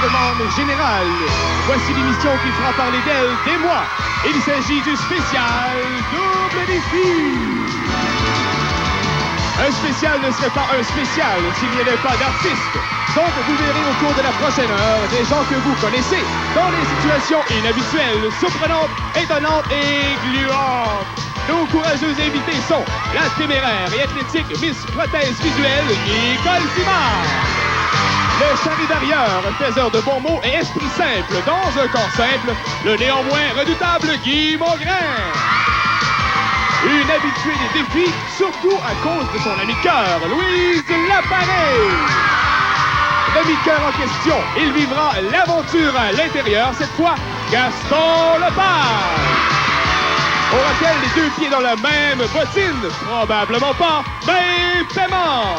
demande générale. Voici l'émission qui fera parler d'elle des mois. Il s'agit du spécial Double Défi. Un spécial ne serait pas un spécial s'il n'y avait pas d'artiste. Donc, vous verrez au cours de la prochaine heure des gens que vous connaissez dans des situations inhabituelles, surprenantes, étonnantes et gluantes. Nos courageux invités sont la téméraire et athlétique Miss Prothèse Visuelle, Nicole Simard. Le charidarieur, faiseur de bons mots et esprit simple dans un corps simple, le néanmoins redoutable Guy Mongrain. Une habituée des défis, surtout à cause de son ami de cœur, Louise Lapareille. L'ami de cœur en question, il vivra l'aventure à l'intérieur, cette fois, Gaston Lepage. Aura-t-elle les deux pieds dans la même bottine? Probablement pas, mais paiement.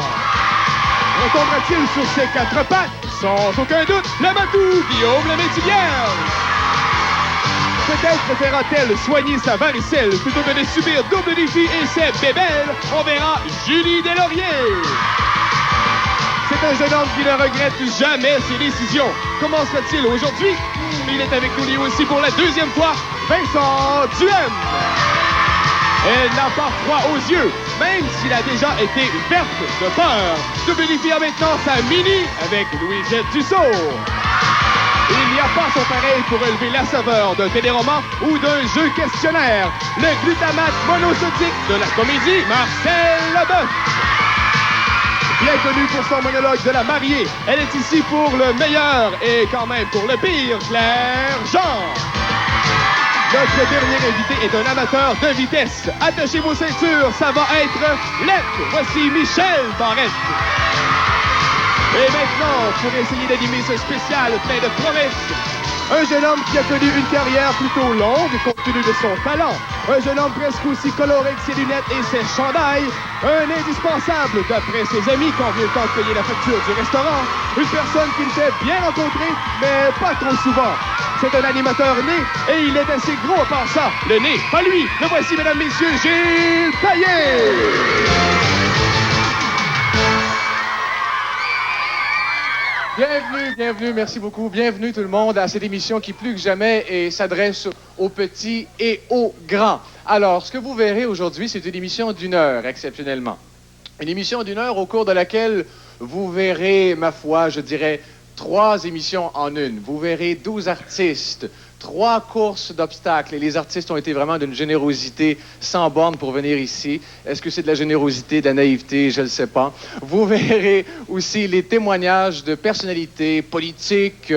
Retombera-t-il sur ses quatre pattes? Sans aucun doute, le matou, Guillaume le Métivierge. Peut-être préférera-t-elle soigner sa varicelle plutôt que de subir double défi et ses bébelles. On verra Julie Deslauriers. C'est un jeune homme qui ne regrette jamais ses décisions. Comment sera-t-il aujourd'hui? Il est avec nous lui aussi pour la deuxième fois, Vincent Duhem. Elle n'a pas froid aux yeux, même s'il a déjà été verte de peur. Double défi a maintenant sa mini avec Louisette Dussault. Il n'y a pas son pareil pour élever la saveur d'un téléroman ou d'un jeu questionnaire. Le glutamate monosodique de la comédie, Marcel Leboeuf. Bien connue pour son monologue de la mariée, elle est ici pour le meilleur et quand même pour le pire, Claire Jean. Notre dernier invité est un amateur de vitesse. Attachez vos ceintures, ça va être lettre. Voici Michel Barrette. Et maintenant, pour essayer d'animer ce spécial plein de promesses, un jeune homme qui a connu une carrière plutôt longue compte tenu de son talent. Un jeune homme presque aussi coloré que ses lunettes et ses chandails. Un indispensable d'après ses amis quand vient le temps de payer la facture du restaurant. Une personne qu'il fait bien rencontrer, mais pas trop souvent. C'est un animateur né et il est assez gros à part ça. Le nez, pas lui. Le voici, mesdames, messieurs, Gilles Payet. Bienvenue, merci beaucoup. Bienvenue tout le monde à cette émission qui plus que jamais s'adresse aux petits et aux grands. Alors, ce que vous verrez aujourd'hui, c'est une émission d'une heure, exceptionnellement. Une émission d'une heure au cours de laquelle vous verrez, ma foi, je dirais, 3 émissions en une. Vous verrez 12 artistes, 3 courses d'obstacles. Et les artistes ont été vraiment d'une générosité sans borne pour venir ici. Est-ce que c'est de la générosité, de la naïveté? Je ne le sais pas. Vous verrez aussi les témoignages de personnalités politiques,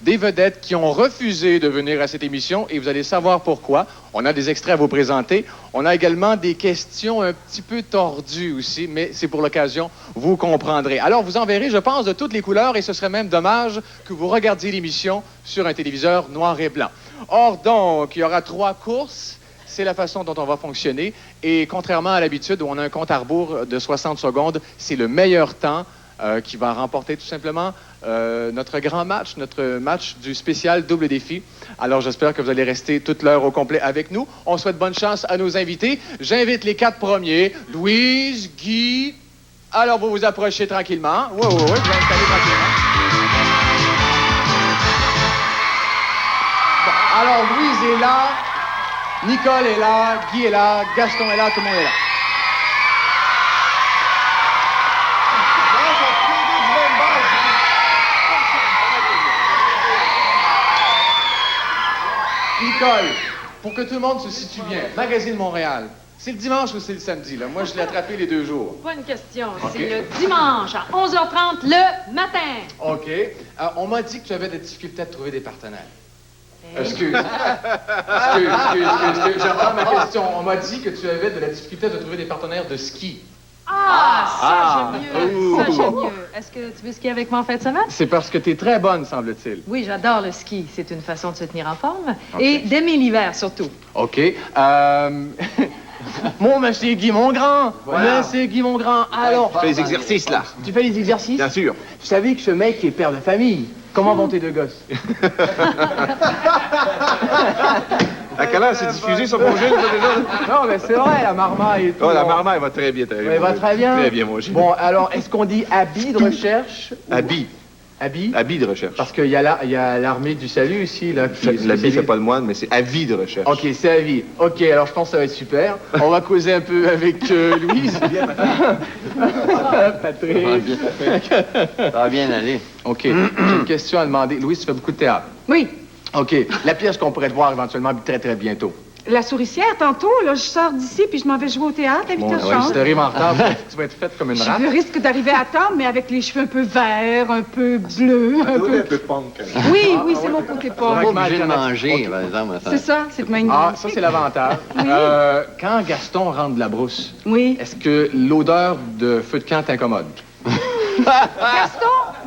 des vedettes qui ont refusé de venir à cette émission. Et vous allez savoir pourquoi. On a des extraits à vous présenter. On a également des questions un petit peu tordues aussi, mais c'est pour l'occasion, vous comprendrez. Alors, vous en verrez, je pense, de toutes les couleurs, et ce serait même dommage que vous regardiez l'émission sur un téléviseur noir et blanc. Or, donc, il y aura 3 courses. C'est la façon dont on va fonctionner. Et contrairement à l'habitude, où on a un compte à rebours de 60 secondes, c'est le meilleur temps qui va remporter tout simplement notre grand match, notre match du spécial Double Défi. Alors, j'espère que vous allez rester toute l'heure au complet avec nous. On souhaite bonne chance à nos invités. J'invite les 4 premiers. Louise, Guy. Alors, vous vous approchez tranquillement. Oui, vous allez installer tranquillement. Bon, alors, Louise est là. Nicole est là. Guy est là. Gaston est là. Tout le monde est là. Nicole, pour que tout le monde se situe bien, Magazine Montréal, c'est le dimanche ou c'est le samedi, là? Moi, je l'ai attrapé les 2 jours. Bonne question. Okay. C'est le dimanche à 11h30 le matin. OK. On m'a dit que tu avais des difficultés à trouver des partenaires. Excuse. J'entends ma question. On m'a dit que tu avais de la difficulté à trouver des partenaires de ski. Ça, j'aime mieux. Ça, j'aime mieux. Est-ce que tu veux skier avec moi en fin de semaine? C'est parce que tu es très bonne, semble-t-il. Oui, j'adore le ski. C'est une façon de se tenir en forme. Et d'aimer l'hiver, surtout. OK. Mon monsieur Guy Mongrain. Voilà. Monsieur Guy Mongrain. Alors, Je fais les exercices, là. tu fais les exercices? Bien sûr. Vous savez que ce mec est père de famille. Comment vont tes 2 gosses? À quel âge c'est diffusé sur mon jeune, ça, déjà? Non, mais c'est vrai, la marmaille et tout. Oh, la marmaille va très bien, très bien. Elle va très bien. Très bien, mon jeune. Bon, alors, est-ce qu'on dit habit de recherche? Habit. Habit? Habit de recherche. Parce qu'il y a l'armée du salut ici, là. L'habit fait pas le moine, mais c'est avis de recherche. OK, c'est avis. OK, alors je pense que ça va être super. On va causer un peu avec Louise. Patrick. Ça va bien aller. OK, j'ai une question à demander. Louise, tu fais beaucoup de théâtre. Oui. OK, la pièce qu'on pourrait te voir éventuellement très, très bientôt. La souricière, tantôt, là, je sors d'ici puis je m'en vais jouer au théâtre à 8 Bon, heures ouais, si chante. t'arrives en retard, tu vas être faite comme une rate. Je risque d'arriver à temps, mais avec les cheveux un peu verts, un peu bleus, un peu... punk. Oui, oui, c'est mon côté Pas pauvre. obligé de manger, OK. par exemple. C'est ça, c'est magnifique. Ah, ça, c'est l'avantage. Oui. Quand Gaston rentre de la brousse, Oui. est-ce que l'odeur de feu de camp t'incommode?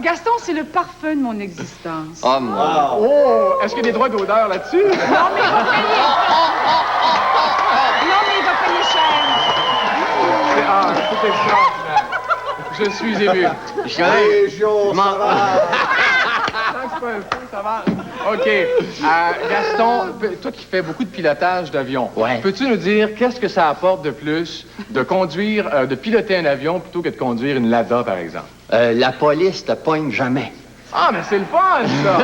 Gaston, c'est le parfum de mon existence. Oh, moi. Oh! Est-ce qu'il y a des droits d'auteur là-dessus? Non, mais il va payer. Non, mais il va payer cher. Ah, c'est extraordinaire. Je suis ému. Je connais. Région, M'en- C'est pas un fou, ça va. OK. Gaston, toi qui fais beaucoup de pilotage d'avion, Ouais. peux-tu nous dire qu'est-ce que ça apporte de plus de conduire, de piloter un avion plutôt que de conduire une Lada, par exemple? La police te pogne jamais. Ah, mais c'est le fun, ça!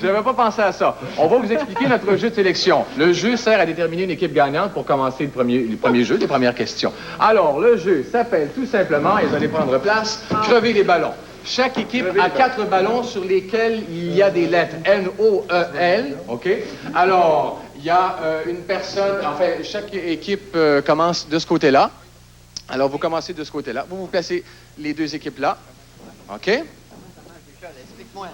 Je n'avais pas pensé à ça. On va vous expliquer notre jeu de sélection. Le jeu sert à déterminer une équipe gagnante pour commencer le premier jeu, les premières questions. Alors, le jeu s'appelle tout simplement, et vous allez prendre place, crever les ballons. Chaque équipe a 4 ballons sur lesquels il y a des lettres N-O-E-L, OK? Alors, il y a une personne, enfin, chaque équipe commence de ce côté-là. Alors, vous commencez de ce côté-là. Vous placez les deux équipes là, OK? Explique-moi.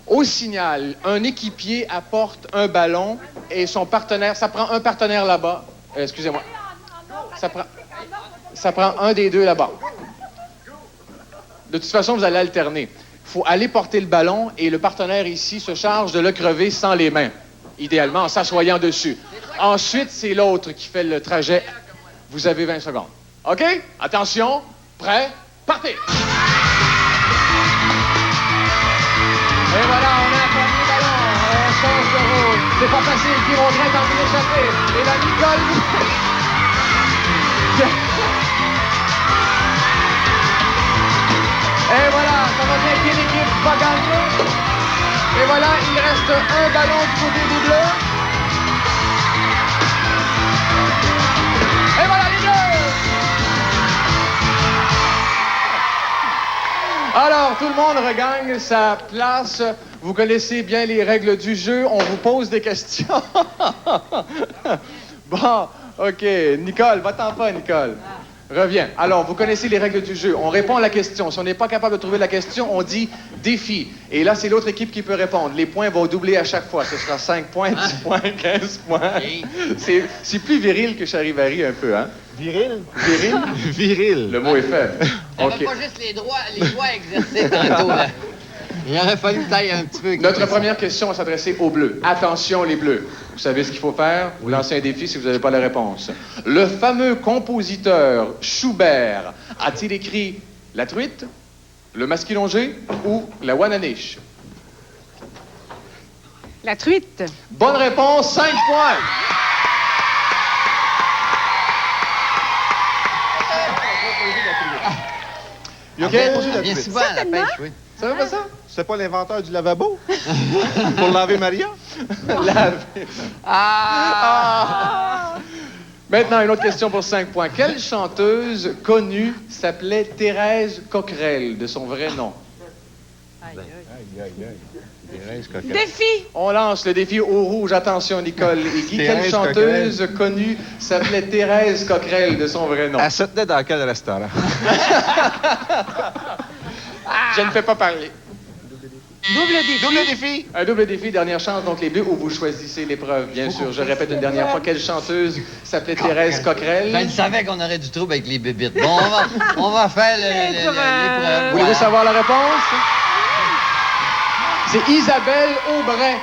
Au signal, un équipier apporte un ballon et son partenaire, ça prend un partenaire là-bas. Excusez-moi. Ça prend un des deux là-bas. De toute façon, vous allez alterner. Il faut aller porter le ballon et le partenaire ici se charge de le crever sans les mains, idéalement en s'assoyant dessus. Ensuite, c'est l'autre qui fait le trajet. Vous avez 20 secondes. OK? Attention, prêt, partez! Et voilà, on a un premier ballon, on change de rôle. C'est pas facile, Guy Mongrain tente de l'échapper. Et là, Nicole... Et voilà, ça va bien, quelle équipe va gagner? Et voilà, il reste un ballon du côté des Bleus. Et voilà les Bleus! Alors, tout le monde regagne sa place. Vous connaissez bien les règles du jeu. On vous pose des questions. Bon, OK. Nicole, va-t'en pas, Nicole. Reviens. Alors, vous connaissez les règles du jeu. On répond à la question. Si on n'est pas capable de trouver la question, on dit défi. Et là, c'est l'autre équipe qui peut répondre. Les points vont doubler à chaque fois. Ce sera 5 points, 10 points, 15 points. C'est plus viril que Charivari un peu, hein? Viril? Viril? Viril. Le mot est faible. T'avais OK. pas juste les doigts exercés tantôt, là. Il aurait fallu tailler un petit peu. Notre première question va s'adresser aux Bleus. Attention, les Bleus. Vous savez ce qu'il faut faire? Vous lancez un défi si vous n'avez pas la réponse. Le fameux compositeur Schubert a-t-il écrit La Truite, Le Masquilongé ou La Wananiche? La truite. Bonne réponse, 5 points. You okay? On vient souvent à la pêche, oui. Ça va pas ça? C'est pas l'inventeur du lavabo? Pour laver Maria? Maintenant, une autre question pour 5 points. Quelle chanteuse connue s'appelait Thérèse Coquerel, de son vrai nom? Défi. On lance le défi au rouge. Attention, Nicole et Guy. Quelle Thérèse chanteuse connue s'appelait Thérèse Coquerel, de son vrai nom? Elle se tenait dans quel restaurant? Je ne fais pas parler. Double défi. Double défi! Un double défi, dernière chance, donc les Bleus, où vous choisissez l'épreuve, bien sûr. Je répète une dernière fois, quelle chanteuse s'appelait Thérèse Coquerel? Je savais qu'on aurait du trouble avec les bébites. Bon, on va faire l'épreuve. Voulez-vous savoir la réponse? C'est Isabelle Aubray.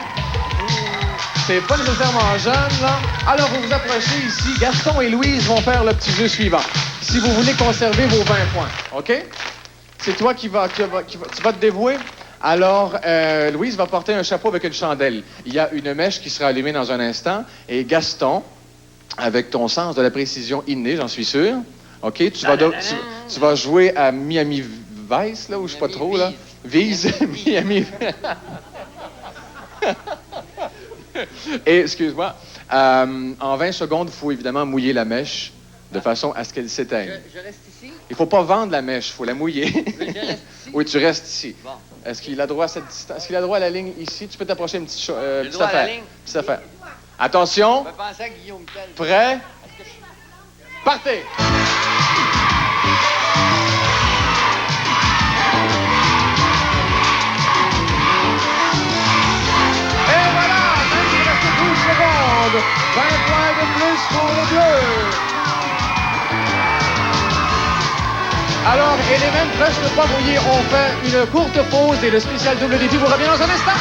C'est pas nécessairement jeune, là. Alors, vous vous approchez ici. Gaston et Louise vont faire le petit jeu suivant. Si vous voulez conserver vos 20 points, OK? C'est toi tu vas te dévouer? Alors, Louise va porter un chapeau avec une chandelle. Il y a une mèche qui sera allumée dans un instant. Et Gaston, avec ton sens de la précision innée, j'en suis sûr, OK? Tu vas jouer à Miami Vice, là, où je sais pas trop, là. vise Miami. Et, excuse-moi, en 20 secondes, il faut évidemment mouiller la mèche de façon à ce qu'elle s'éteigne. Je reste ici? Il ne faut pas vendre la mèche, il faut la mouiller. Oui, je reste ici? Oui, tu restes ici. Bon. Est-ce qu'il a droit à cette distance? Est-ce qu'il a droit à la ligne ici? Tu peux t'approcher une petite, petite droit à la affaire. ligne? Petite affaire. Attention, On peut penser à Guillaume Tell. prêt? Partez! Et voilà! Même s'il reste 12 secondes, 20 points de plus pour les Bleus. Alors, et les mêmes presque pas mouillés ont fait une courte pause et le spécial double défi vous revient dans un instant.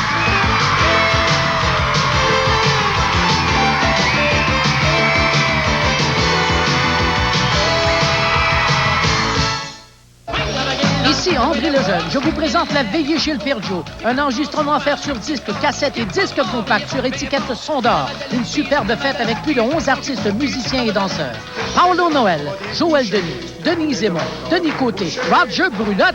Ici André Lejeune, je vous présente La Veillée chez le Père Joe. Un enregistrement à faire sur disque, cassette et disque compact sur étiquette Son d'Or. Une superbe fête avec plus de 11 artistes, musiciens et danseurs. Paolo Noël, Joël Denis, Denise Aymon, Denis Côté, Roger Brulotte,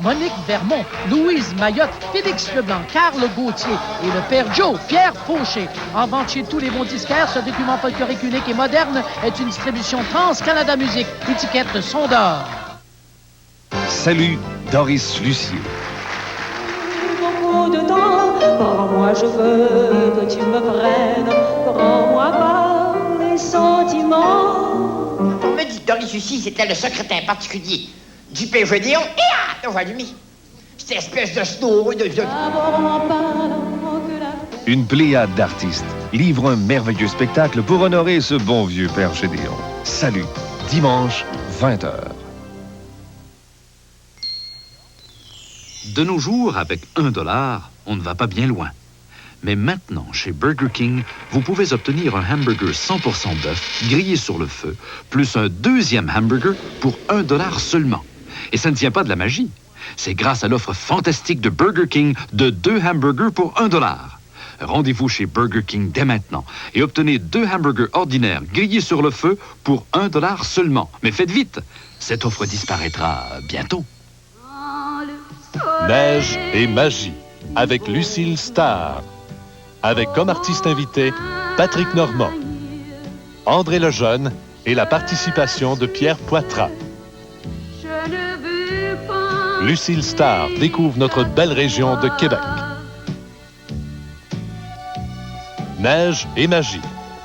Monique Vermont, Louise Mayotte, Félix Leblanc, Carl Gauthier et le Père Joe, Pierre Fauché. En vente chez tous les bons disquaires, ce document folklorique unique et moderne est une distribution Trans-Canada Musique, étiquette Son d'Or. Salut, Doris Lucier. Beaucoup de temps, prends-moi, je veux que tu me prennes, prends-moi par les sentiments. On me dit que Doris Lucie, c'était le secrétaire particulier du PGD et de Valmy. Cette espèce de snow de... D'abord en parlant que la... Une pléiade d'artistes livre un merveilleux spectacle pour honorer ce bon vieux Père Gédéon. Salut, dimanche, 20h. De nos jours, avec $1, on ne va pas bien loin. Mais maintenant, chez Burger King, vous pouvez obtenir un hamburger 100% bœuf, grillé sur le feu, plus un deuxième hamburger pour $1 seulement. Et ça ne tient pas de la magie. C'est grâce à l'offre fantastique de Burger King de 2 hamburgers pour $1. Rendez-vous chez Burger King dès maintenant et obtenez 2 hamburgers ordinaires grillés sur le feu pour $1 seulement. Mais faites vite, cette offre disparaîtra bientôt. Neige et magie, avec Lucille Starr. Avec comme artiste invité, Patrick Normand, André Lejeune et la participation de Pierre Poitras. Lucille Starr découvre notre belle région de Québec. Neige et magie,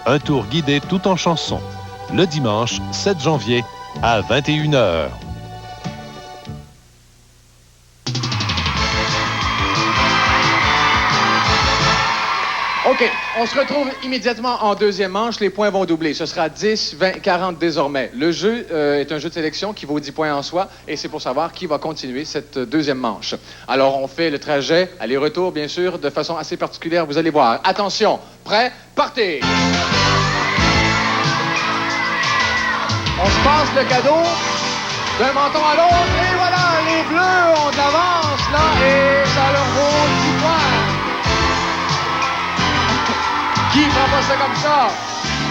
un tour guidé tout en chansons, le dimanche 7 janvier à 21h. OK, on se retrouve immédiatement en deuxième manche. Les points vont doubler. Ce sera 10, 20, 40 désormais. Le jeu est un jeu de sélection qui vaut 10 points en soi et c'est pour savoir qui va continuer cette deuxième manche. Alors, on fait le trajet, aller-retour, bien sûr, de façon assez particulière. Vous allez voir. Attention, prêt, partez! On se passe le cadeau d'un menton à l'autre et voilà, les Bleus ont de l'avance là et ça leur vaut 10 points. Qui ne prend pas ça comme ça?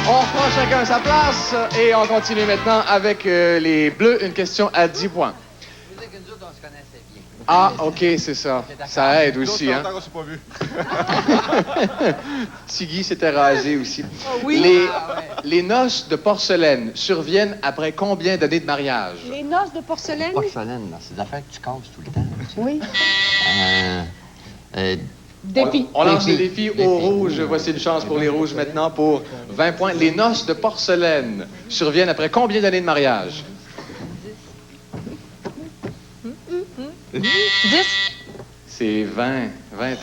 On reprend chacun sa place et on continue maintenant avec les Bleus. Une question à 10 points. Je veux dire que nous autres, on se connaissait bien. Ah, OK, c'est ça. Ça aide aussi, hein? On s'est pas vu. Tiggy s'était rasé aussi. oui. Les noces de porcelaine surviennent après combien d'années de mariage? Les noces de porcelaine? Porcelaine, là, c'est des affaires que tu casses tout le temps. Oui. Défi. On lance le défi au rouge. Voici une chance pour les rouges maintenant pour 20 points. Les noces de porcelaine surviennent après combien d'années de mariage? 10. C'est 20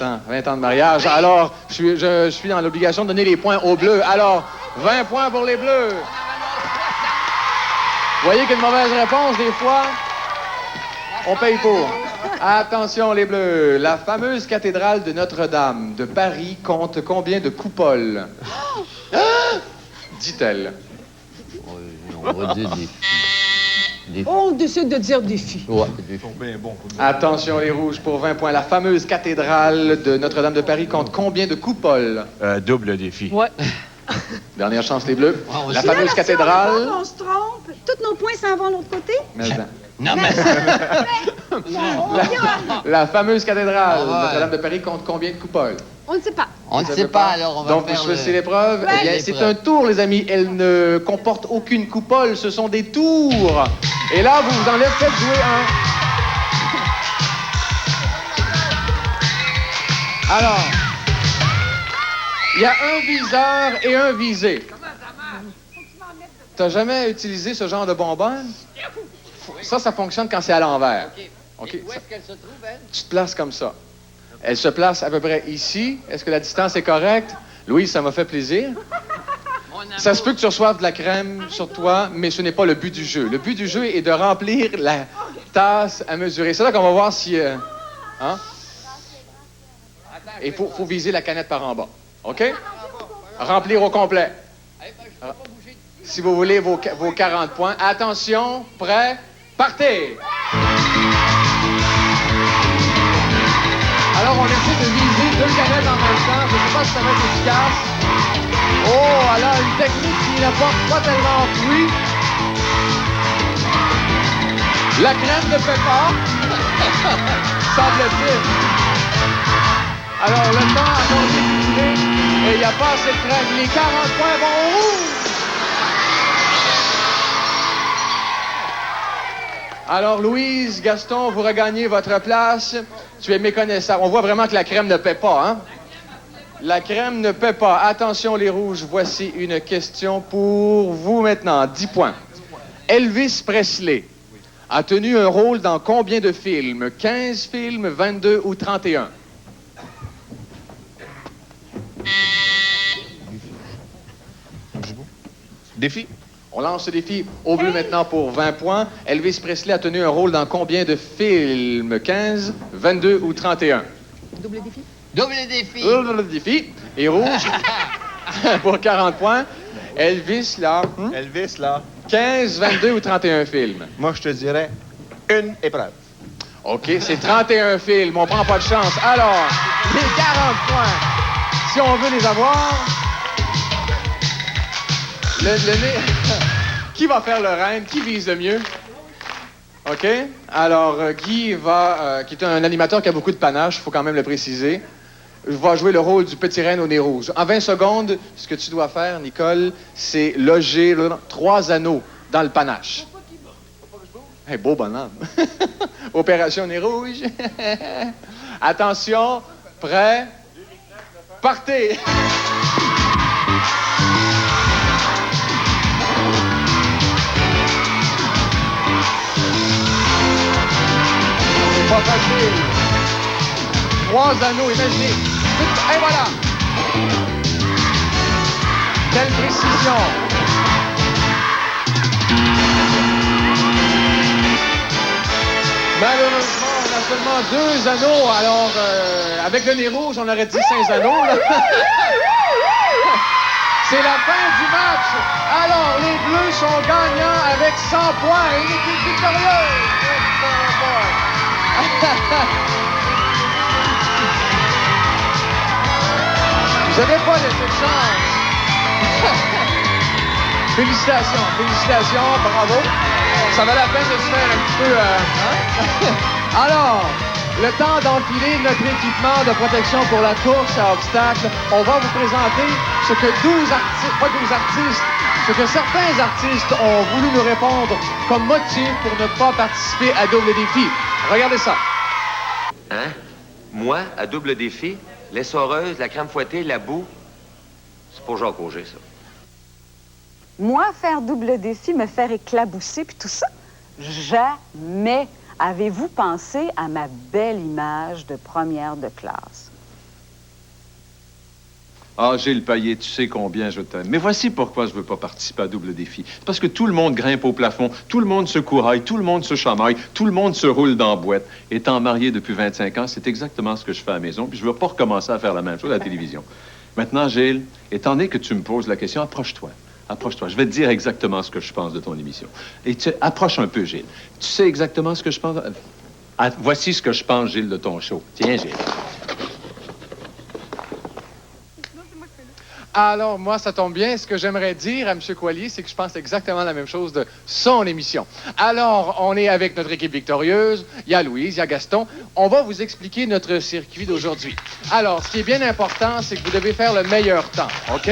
ans de mariage. Alors, je suis dans l'obligation de donner les points aux Bleus. Alors, 20 points pour les Bleus. Vous voyez qu'une mauvaise réponse, des fois, on paye pour. Attention, les Bleus. La fameuse cathédrale de Notre-Dame de Paris compte combien de coupoles? Ah! Dit-elle. On va dire des... On décide de dire défi. Ouais, des... Bien bon. Attention, les rouges, pour 20 points. La fameuse cathédrale de Notre-Dame de Paris compte combien de coupoles? Double défi. Ouais. Dernière chance, les Bleus. Ah, La fameuse cathédrale... On se trompe. Tous nos points s'en vont de l'autre côté. Mais, Non, mais... La fameuse cathédrale Ah ouais. Notre-Dame de Paris compte combien de coupoles? On ne sait pas. On ne sait pas, alors on va Donc, faire vous choisissez l'épreuve. Ouais. Eh bien, c'est un tour, les amis. Elle ne comporte aucune coupole. Ce sont des tours. Et là, vous en faites jouer un. Alors, il y a un viseur et un visé. T'as jamais utilisé ce genre de bonbonne? Ça fonctionne quand c'est à l'envers. OK. Où est-ce qu'elle se trouve, elle? Tu te places comme ça. Elle se place à peu près ici. Est-ce que la distance est correcte? Louise, ça m'a fait plaisir. Ça se peut que tu reçoives de la crème sur toi, mais ce n'est pas le but du jeu. Le but du jeu est de remplir la tasse à mesurer. C'est là qu'on va voir si... hein? Et il faut viser la canette par en bas. OK? Remplir au complet. Si vous voulez vos 40 points. Attention, prêt, partez! Alors, on essaie de viser 2 canettes en même temps. Je ne sais pas si ça va être efficace. Oh, alors, une technique qui n'apporte pas tellement fruit. La crème ne fait pas. Semble-t-il. Alors, le temps a continué et il n'y a pas assez de crème. Les 40 points vont au rouge. Alors, Louise, Gaston, vous regagnez votre place. Tu es méconnaissable. On voit vraiment que la crème ne paie pas, hein? La crème ne paie pas. Attention, les rouges, voici une question pour vous maintenant. 10 points. Elvis Presley a tenu un rôle dans combien de films? 15 films, 22 ou 31? Défi. On lance ce défi au bleu maintenant pour 20 points. Elvis Presley a tenu un rôle dans combien de films? 15, 22 ou 31? Double défi? Double défi. Double défi. Et rouge pour 40 points. Elvis, là. Elvis, là. 15, 22 ou 31 films? Moi, je te dirais une épreuve. OK, c'est 31 films. On prend pas de chance. Alors, les 40 points, si on veut les avoir... Le nez... Qui va faire le reine? Qui vise le mieux? OK? Alors, Guy va... qui est un animateur qui a beaucoup de panache, il faut quand même le préciser, va jouer le rôle du petit reine au nez rouge. En 20 secondes, ce que tu dois faire, Nicole, c'est loger 3 anneaux dans le panache. Hey, beau bonhomme. Opération nez rouge. Attention, prêt, partez! Pas facile. 3 anneaux, imaginez. Et voilà. Quelle précision. Malheureusement, on a seulement 2 anneaux. Alors, avec le nez rouge, on aurait dit 5 anneaux. Là. C'est la fin du match. Alors, les Bleus sont gagnants avec 100 points. Une équipe victorieuse. Vous n'avez pas laissé de chance. Félicitations, bravo. Ça valait la peine de se faire un petit peu... Alors, le temps d'enfiler notre équipement de protection pour la course à obstacles, on va vous présenter ce que ce que certains artistes ont voulu nous répondre comme motif pour ne pas participer à Double Défi. Regardez ça. Hein? Moi, à Double Défi, l'essoreuse, la crème fouettée, la boue, c'est pour Jacques Auger, ça. Moi, faire Double Défi, me faire éclabousser, puis tout ça, jamais. Avez-vous pensé à ma belle image de première de classe? Ah, Gilles Payet, tu sais combien je t'aime. Mais voici pourquoi je veux pas participer à Double Défi. C'est parce que tout le monde grimpe au plafond, tout le monde se couraille, tout le monde se chamaille, tout le monde se roule dans la boîte. Étant marié depuis 25 ans, c'est exactement ce que je fais à la maison, puis je veux pas recommencer à faire la même chose à la télévision. Maintenant, Gilles, étant donné que tu me poses la question, approche-toi. Approche-toi. Je vais te dire exactement ce que je pense de ton émission. Et approche un peu, Gilles. Tu sais exactement ce que je pense... voici ce que je pense, Gilles, de ton show. Tiens, Gilles. Alors, moi, ça tombe bien. Ce que j'aimerais dire à M. Coilier, c'est que je pense exactement la même chose de son émission. Alors, on est avec notre équipe victorieuse. Il y a Louise, il y a Gaston. On va vous expliquer notre circuit d'aujourd'hui. Alors, ce qui est bien important, c'est que vous devez faire le meilleur temps, OK?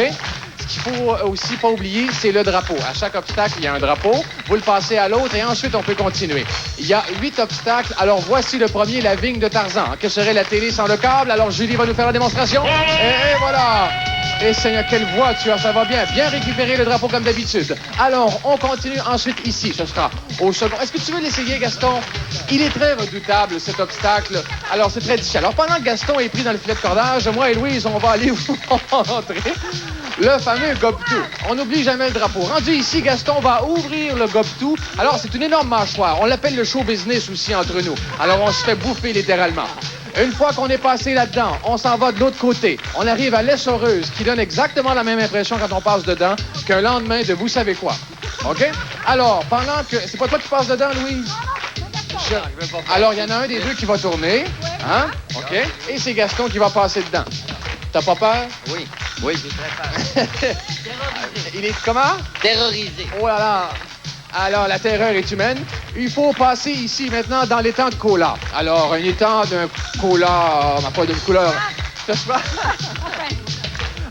Ce qu'il faut aussi pas oublier, c'est le drapeau. À chaque obstacle, il y a un drapeau. Vous le passez à l'autre et ensuite, on peut continuer. Il y a 8 obstacles. Alors, voici le premier, la vigne de Tarzan. Que serait la télé sans le câble? Alors, Julie va nous faire la démonstration. Et voilà! Et Seigneur, quelle voix tu as, ça va bien. Bien récupérer le drapeau comme d'habitude. Alors, on continue ensuite ici. Ce sera au second. Est-ce que tu veux l'essayer, Gaston? Il est très redoutable, cet obstacle. Alors, c'est très difficile. Alors, pendant que Gaston est pris dans le filet de cordage, moi et Louise, on va aller vous montrer le fameux gobe-tout. On n'oublie jamais le drapeau. Rendu ici, Gaston va ouvrir le gobe-tout. Alors, c'est une énorme mâchoire. On l'appelle le show business aussi entre nous. Alors, on se fait bouffer littéralement. Une fois qu'on est passé là-dedans, on s'en va de l'autre côté. On arrive à l'essoreuse, qui donne exactement la même impression quand on passe dedans qu'un lendemain de vous savez quoi. OK? Alors, pendant que... C'est pas toi qui passes dedans, Louise? Alors, il y en a un des deux qui va tourner. Hein? OK? Et c'est Gaston qui va passer dedans. T'as pas peur? Oui, j'ai très peur. Il est comment? Terrorisé. Oh là là! Alors, la terreur est humaine. Il faut passer ici, maintenant, dans l'étang de cola. Alors, un étang d'un cola, pas d'une couleur.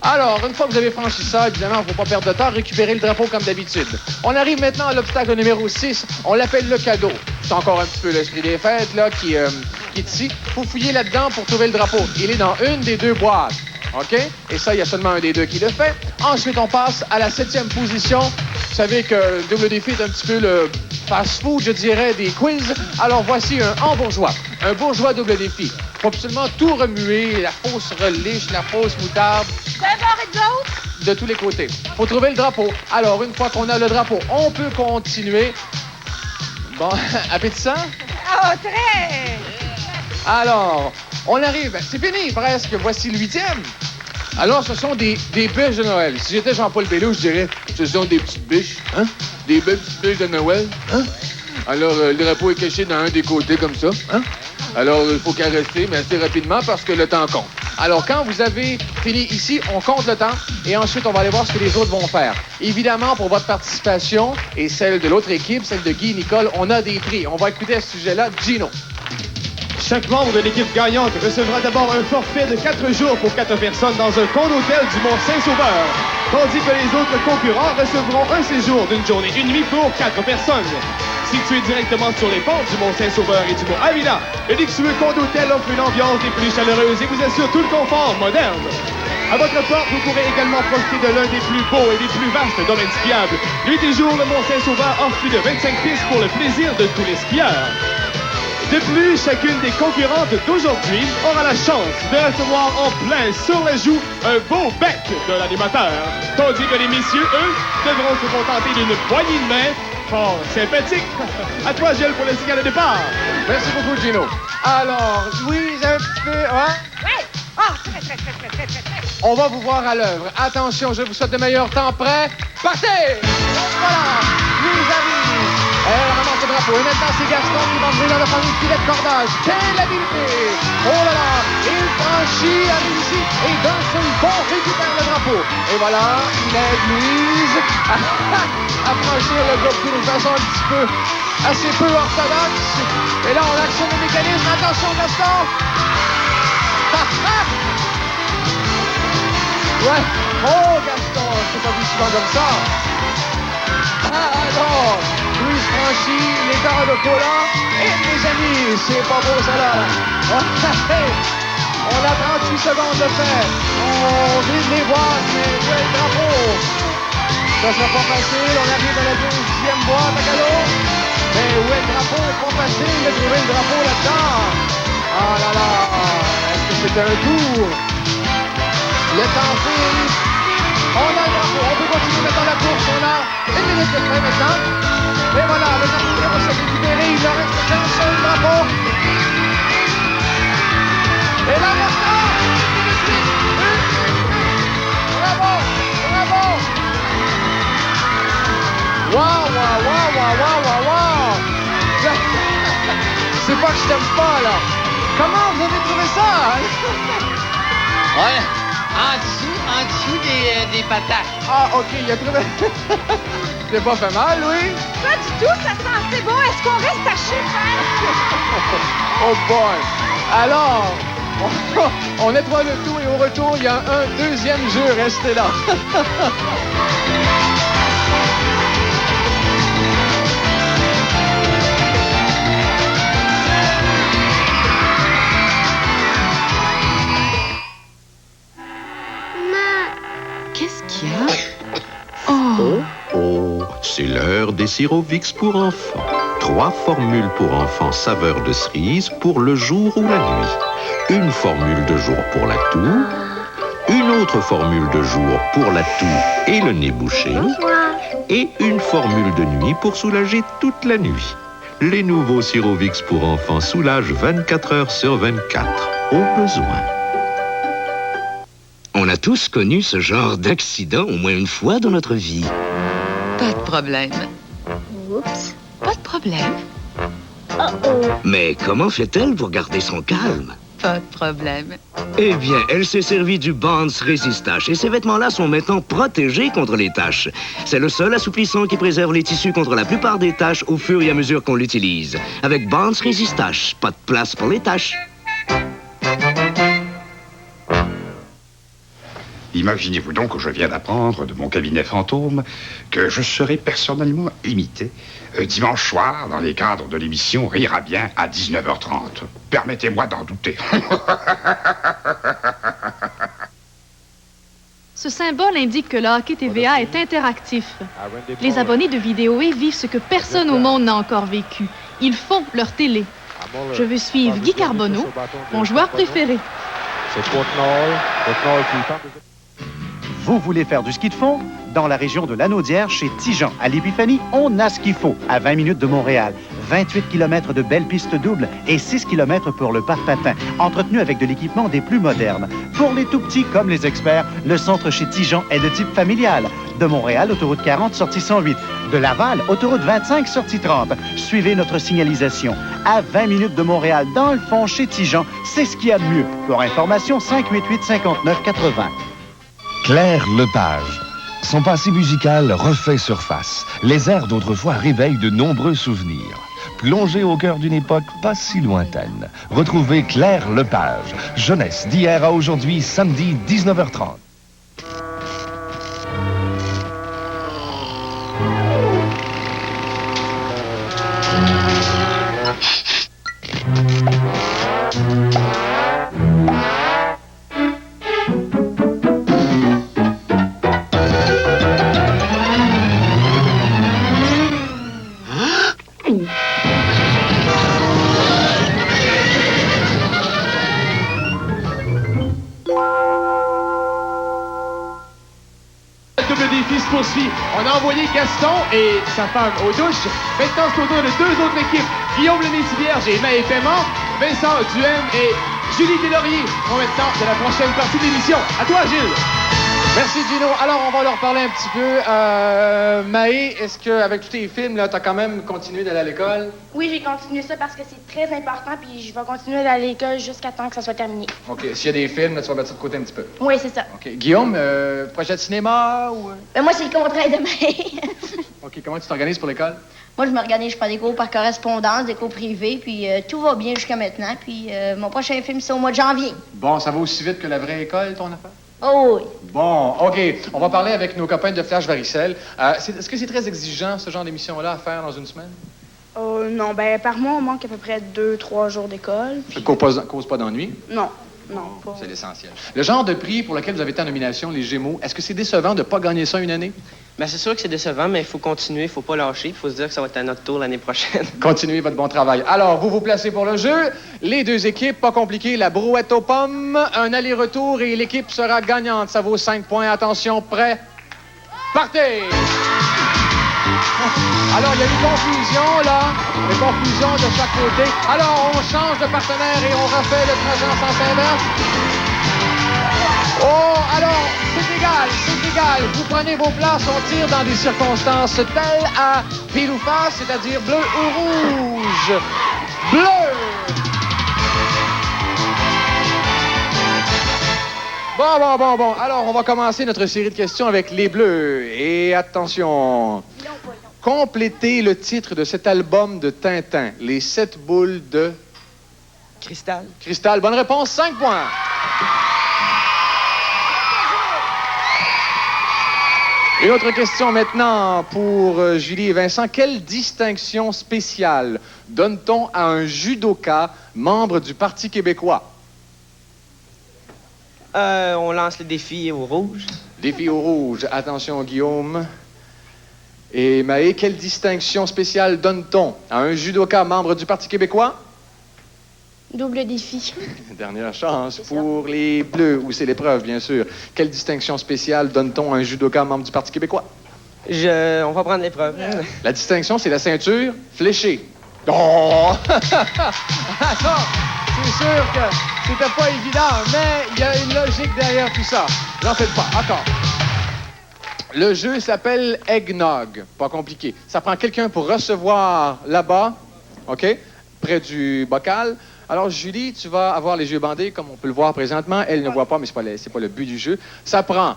Alors, une fois que vous avez franchi ça, évidemment, il ne faut pas perdre de temps, récupérer le drapeau comme d'habitude. On arrive maintenant à l'obstacle numéro 6. On l'appelle le cadeau. C'est encore un petit peu l'esprit des fêtes, là, qui est ici. Il faut fouiller là-dedans pour trouver le drapeau. Il est dans une des deux boîtes. OK? Et ça, il y a seulement un des deux qui le fait. Ensuite, on passe à la 7e position. Vous savez que Double Défi est un petit peu le fast-food, je dirais, des quiz. Alors, voici un hambourgeois. Un bourgeois Double Défi. Il faut absolument tout remuer. La fausse reliche, la fausse moutarde. De tous les côtés. Il faut trouver le drapeau. Alors, une fois qu'on a le drapeau, on peut continuer. Bon, appétissant? Oh, très! Alors, on arrive. C'est fini, presque. Voici le 8e. Alors, ce sont des bûches de Noël. Si j'étais Jean-Paul Belleau, je dirais, ce sont des petites bûches, hein? Des belles petites bûches de Noël, hein? Alors, le drapeau est caché dans un des côtés, comme ça, hein? Alors, il faut caresser, mais assez rapidement, parce que le temps compte. Alors, quand vous avez fini ici, on compte le temps, et ensuite, on va aller voir ce que les autres vont faire. Évidemment, pour votre participation, et celle de l'autre équipe, celle de Guy et Nicole, on a des prix. On va écouter à ce sujet-là Gino. Chaque membre de l'équipe gagnante recevra d'abord un forfait de 4 jours pour 4 personnes dans un condo-hôtel du Mont-Saint-Sauveur, tandis que les autres concurrents recevront un séjour d'une journée, une nuit pour 4 personnes. Situé directement sur les pentes du Mont-Saint-Sauveur et du Mont-Avila, le luxueux condo-hôtel offre une ambiance des plus chaleureuses et vous assure tout le confort moderne. À votre porte, vous pourrez également profiter de l'un des plus beaux et des plus vastes domaines skiables. Nuit et jour, le Mont-Saint-Sauveur offre plus de 25 pistes pour le plaisir de tous les skieurs. De plus, chacune des concurrentes d'aujourd'hui aura la chance de recevoir en plein sur la joue un beau bec de l'animateur. Tandis que les messieurs, eux, devront se contenter d'une poignée de main fort sympathique. À toi, Gilles, pour le signal de départ. Merci beaucoup, Gino. Alors, Louise, un petit peu, hein? Oui! Oh, très. On va vous voir à l'œuvre. Attention, je vous souhaite de meilleurs temps. Prêts? Partez! Voilà! Louise arrive. Elle ramasse le drapeau. Et maintenant, c'est Gaston qui va jouer dans le fameux filet de cordage. Quelle habileté! Oh là là! Il franchit à réussi et d'un seul bond récupère le drapeau. Et voilà, il aide Louise à franchir le groupe d'une façon un petit peu assez peu orthodoxe. Et là, on actionne le mécanisme. Attention, Gaston! Ouais. Oh, Gaston, je t'ai pas vu souvent comme ça. Alors, Louise franchit l'écart de cola. Et mes amis, c'est pas beau ça là. On a 38 secondes de fait. On vide les boîtes, mais où est le drapeau? Ça sera pas facile. On arrive à la 12e boîte à galop. Mais où est le drapeau? Pas facile de trouver le drapeau là-dedans. Ah là là. Est-ce que c'est un tour? Le temps file. On a le drapeau. On peut continuer maintenant la course. On a 1 minute de près maintenant. Et voilà, le drapeau va se récupérer. Il leur reste qu'un seul drapeau. Et là maintenant, bravo, bravo. Wow. C'est pas que je t'aime pas, là. Comment vous avez trouvé ça? Ouais. En dessous des patates. Ah, OK, il a trouvé... J'ai pas fait mal, oui? Pas du tout, ça sent assez bon. Est-ce qu'on reste à cheval? Oh boy! Alors, on nettoie le tout et au retour, il y a un deuxième jeu. Restez là. Qu'est-ce qu'il y a? Oh, c'est l'heure des sirops Vicks pour enfants. 3 formules pour enfants saveur de cerise pour le jour ou la nuit. Une formule de jour pour la toux. Une autre formule de jour pour la toux et le nez bouché. Et une formule de nuit pour soulager toute la nuit. Les nouveaux sirops Vicks pour enfants soulagent 24 heures sur 24, au besoin. On a tous connu ce genre d'accident au moins une fois dans notre vie. Pas de problème. Oups. Pas de problème. Mais comment fait-elle pour garder son calme? Pas de problème. Eh bien, elle s'est servie du Bonds Resistache et ces vêtements-là sont maintenant protégés contre les taches. C'est le seul assouplissant qui préserve les tissus contre la plupart des taches au fur et à mesure qu'on l'utilise. Avec Bonds Resistache, pas de place pour les taches. Imaginez-vous donc que je viens d'apprendre de mon cabinet fantôme que je serai personnellement imité dimanche soir dans les cadres de l'émission Rire à bien à 19h30. Permettez-moi d'en douter. Ce symbole indique que le Hockey TVA est interactif. Les abonnés de Vidéoé vivent ce que personne au monde n'a encore vécu. Ils font leur télé. Je veux suivre Guy Carbonneau, mon joueur préféré. Vous voulez faire du ski de fond? Dans la région de Lanaudière, chez Tijan, à l'Épiphanie, on a ce qu'il faut, à 20 minutes de Montréal. 28 km de belles pistes doubles et 6 km pour le parc patin, entretenu avec de l'équipement des plus modernes. Pour les tout-petits comme les experts, le centre chez Tijan est de type familial. De Montréal, autoroute 40, sortie 108. De Laval, autoroute 25, sortie 30. Suivez notre signalisation. À 20 minutes de Montréal, dans le fond, chez Tijan, c'est ce qu'il y a de mieux. Pour information, 588-5980. Claire Lepage. Son passé musical refait surface. Les airs d'autrefois réveillent de nombreux souvenirs. Plongez au cœur d'une époque pas si lointaine. Retrouvez Claire Lepage. Jeunesse d'hier à aujourd'hui, samedi 19h30. Poursuit. On a envoyé Gaston et sa femme aux douches. Maintenant, c'est au tour de 2 autres équipes. Guillaume Lemaitre-Vierge et Maë Paiement, Vincent Duhem et Julie Deslauriers font maintenant de la prochaine partie de l'émission. À toi, Gilles. Merci, Gino. Alors, on va leur parler un petit peu. Maë, est-ce qu'avec tous tes films, là, t'as quand même continué d'aller à l'école? Oui, j'ai continué ça parce que c'est très important, puis je vais continuer d'aller à l'école jusqu'à temps que ça soit terminé. OK. S'il y a des films, là, tu vas mettre ça de côté un petit peu. Oui, c'est ça. OK. Guillaume, projet de cinéma ou... Moi, c'est le contraire de Maë. OK. Comment tu t'organises pour l'école? Moi, je m'organise, je prends des cours par correspondance, des cours privés, puis tout va bien jusqu'à maintenant. Puis mon prochain film, c'est au mois de janvier. Bon, ça va aussi vite que la vraie école, ton affaire? Oh oui. Bon, OK. On va parler avec nos copains de Flash Varicelle. Est-ce que c'est très exigeant, ce genre d'émission-là, à faire dans une semaine? Non, ben par mois, on manque à peu près 2-3 jours d'école. Ça ne cause pas d'ennui? Non, pas. C'est l'essentiel. Le genre de prix pour lequel vous avez été en nomination, les Gémeaux, est-ce que c'est décevant de ne pas gagner ça une année? Bien, c'est sûr que c'est décevant, mais il faut continuer, il ne faut pas lâcher. Il faut se dire que ça va être à notre tour l'année prochaine. Continuez votre bon travail. Alors, vous vous placez pour le jeu. Les 2 équipes, pas compliqué, la brouette aux pommes, un aller-retour et l'équipe sera gagnante. Ça vaut 5 points. Attention, prêt? Partez! Alors, il y a une confusion, là. Une confusion de chaque côté. Alors, on change de partenaire et on refait le trajet en sens inverse. Oh, alors, c'est égal. Vous prenez vos places, on tire dans des circonstances telles à pile ou face, c'est-à-dire bleu ou rouge. Bleu! Bon. Alors, on va commencer notre série de questions avec les Bleus. Et attention, complétez le titre de cet album de Tintin, Les 7 boules de... Cristal. Cristal, bonne réponse, 5 points. Une autre question maintenant pour Julie et Vincent. Quelle distinction spéciale donne-t-on à un judoka membre du Parti québécois? On lance le défi au rouge. Défi au rouge. Attention, Guillaume. Et Maë, quelle distinction spéciale donne-t-on à un judoka membre du Parti québécois? Double défi. Dernière chance pour les Bleus, où c'est l'épreuve, bien sûr. Quelle distinction spéciale donne-t-on à un judoka membre du Parti québécois? On va prendre l'épreuve. La distinction, c'est la ceinture fléchée. Oh! Alors, c'est sûr que c'était pas évident, mais il y a une logique derrière tout ça. J'en fais pas. Encore. Le jeu s'appelle Eggnog. Pas compliqué. Ça prend quelqu'un pour recevoir là-bas, OK? Près du bocal. Alors, Julie, tu vas avoir les yeux bandés, comme on peut le voir présentement. Elle ne voit pas, mais c'est pas le but du jeu. Ça prend...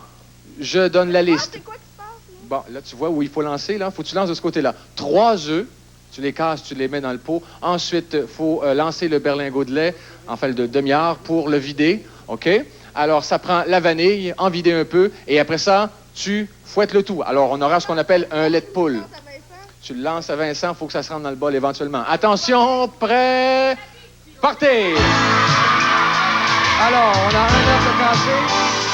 Je donne la liste. C'est quoi qui se passe, là? Bon, là, tu vois où il faut lancer, là. Faut que tu lances de ce côté-là. 3 œufs. Tu les casses, tu les mets dans le pot. Ensuite, il faut lancer le berlingot de lait, en fait, de demi-heure, pour le vider. OK? Alors, ça prend la vanille, en vider un peu, et après ça, tu fouettes le tout. Alors, on aura ce qu'on appelle un lait de poule. Tu le lances à Vincent, il faut que ça se rende dans le bol éventuellement. Attention, prêt, partez! Alors, on a 1 œuf de cassé,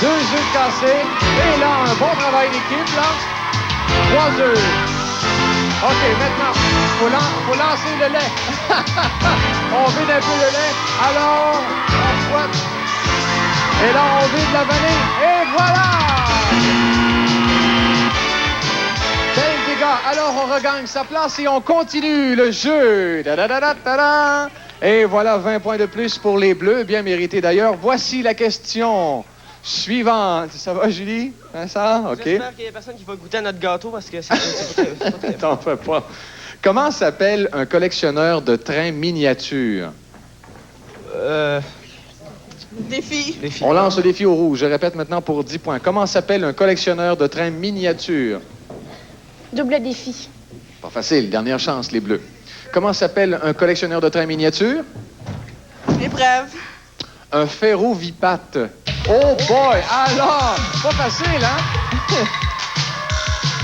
2 œufs de cassé, et là, un bon travail d'équipe, là. 3 œufs. OK, maintenant, faut lancer le lait. On vide un peu le lait. Alors, on fouette. Et là, on vide la vanille. Et voilà! Belle dégâts. Alors, on regagne sa place et on continue le jeu. Da-da-da-da-da-da. Et voilà, 20 points de plus pour les Bleus. Bien mérité d'ailleurs. Voici la question suivante. Ça va, Julie? Vincent? OK. J'espère qu'il y a personne qui va goûter à notre gâteau parce que c'est pas très... T'en fais pas. Comment s'appelle un collectionneur de trains miniatures? Défi. On lance le défi au rouge. Je répète maintenant pour 10 points. Comment s'appelle un collectionneur de trains miniatures? Double défi. Pas facile. Dernière chance, les Bleus. Comment s'appelle un collectionneur de trains miniatures? Épreuve. Un ferrovipate. Oh boy! Alors, pas facile, hein?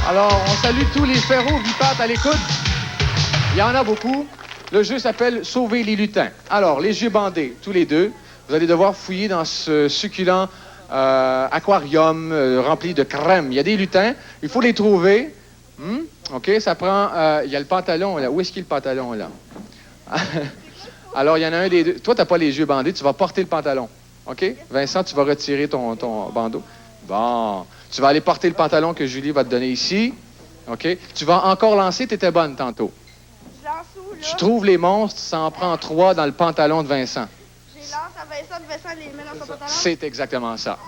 Alors, on salue tous les ferrovipates à l'écoute. Il y en a beaucoup. Le jeu s'appelle Sauver les lutins. Alors, les yeux bandés, tous les deux. Vous allez devoir fouiller dans ce succulent aquarium rempli de crème. Il y a des lutins. Il faut les trouver. OK, ça prend... il y a le pantalon, là. Où est-ce qu'il y a le pantalon, là? Alors, il y en a un des deux. Toi, tu n'as pas les yeux bandés. Tu vas porter le pantalon. OK? Vincent, tu vas retirer ton bandeau. Bon. Tu vas aller porter le pantalon que Julie va te donner ici. OK? Tu vas encore lancer. Tu étais bonne tantôt. Je lance où, là? Tu trouves les monstres. Ça en prend 3 dans le pantalon de Vincent. Je les lance à Vincent, Vincent les met dans son pantalon. C'est exactement ça.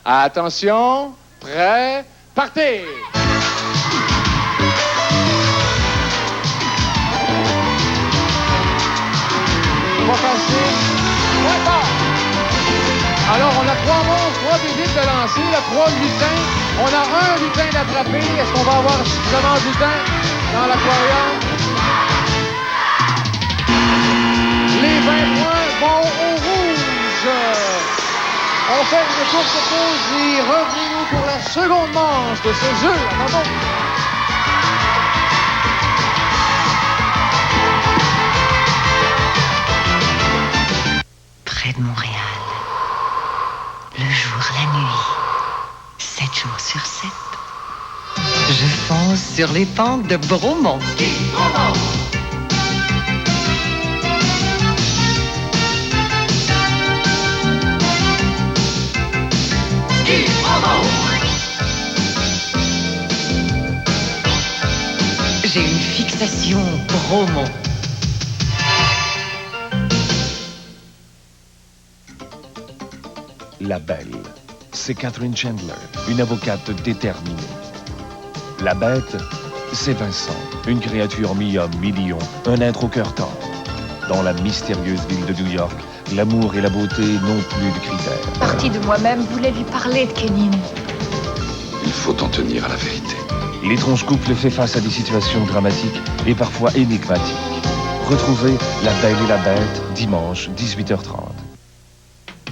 Attention. Prêt. Partez! Pas facile. Ouais, bon. Alors, on a 3 monstres, 3 bébites de lancer, là, 3 lutins. On a 1 lutin d'attraper. Est-ce qu'on va avoir suffisamment de lutins dans l'aquarium? Les 20 points vont au rouge. On fait une courte pause et revenez-nous pour la seconde manche de ce jeu. Attendons. Près de Montréal, le jour, la nuit, 7 jours sur 7, je fonce sur les pentes de Bromont. J'ai une fixation Bromont. La Belle, c'est Catherine Chandler, une avocate déterminée. La Bête, c'est Vincent, une créature mi-homme, mi-lion, un être au cœur tendre. Dans la mystérieuse ville de New York, L'amour et la beauté n'ont plus de critères. Partie de moi-même voulait lui parler de Kenin. Il faut en tenir à la vérité. L'étrange couple fait face à des situations dramatiques et parfois énigmatiques. Retrouvez La Belle et la Bête, dimanche, 18h30.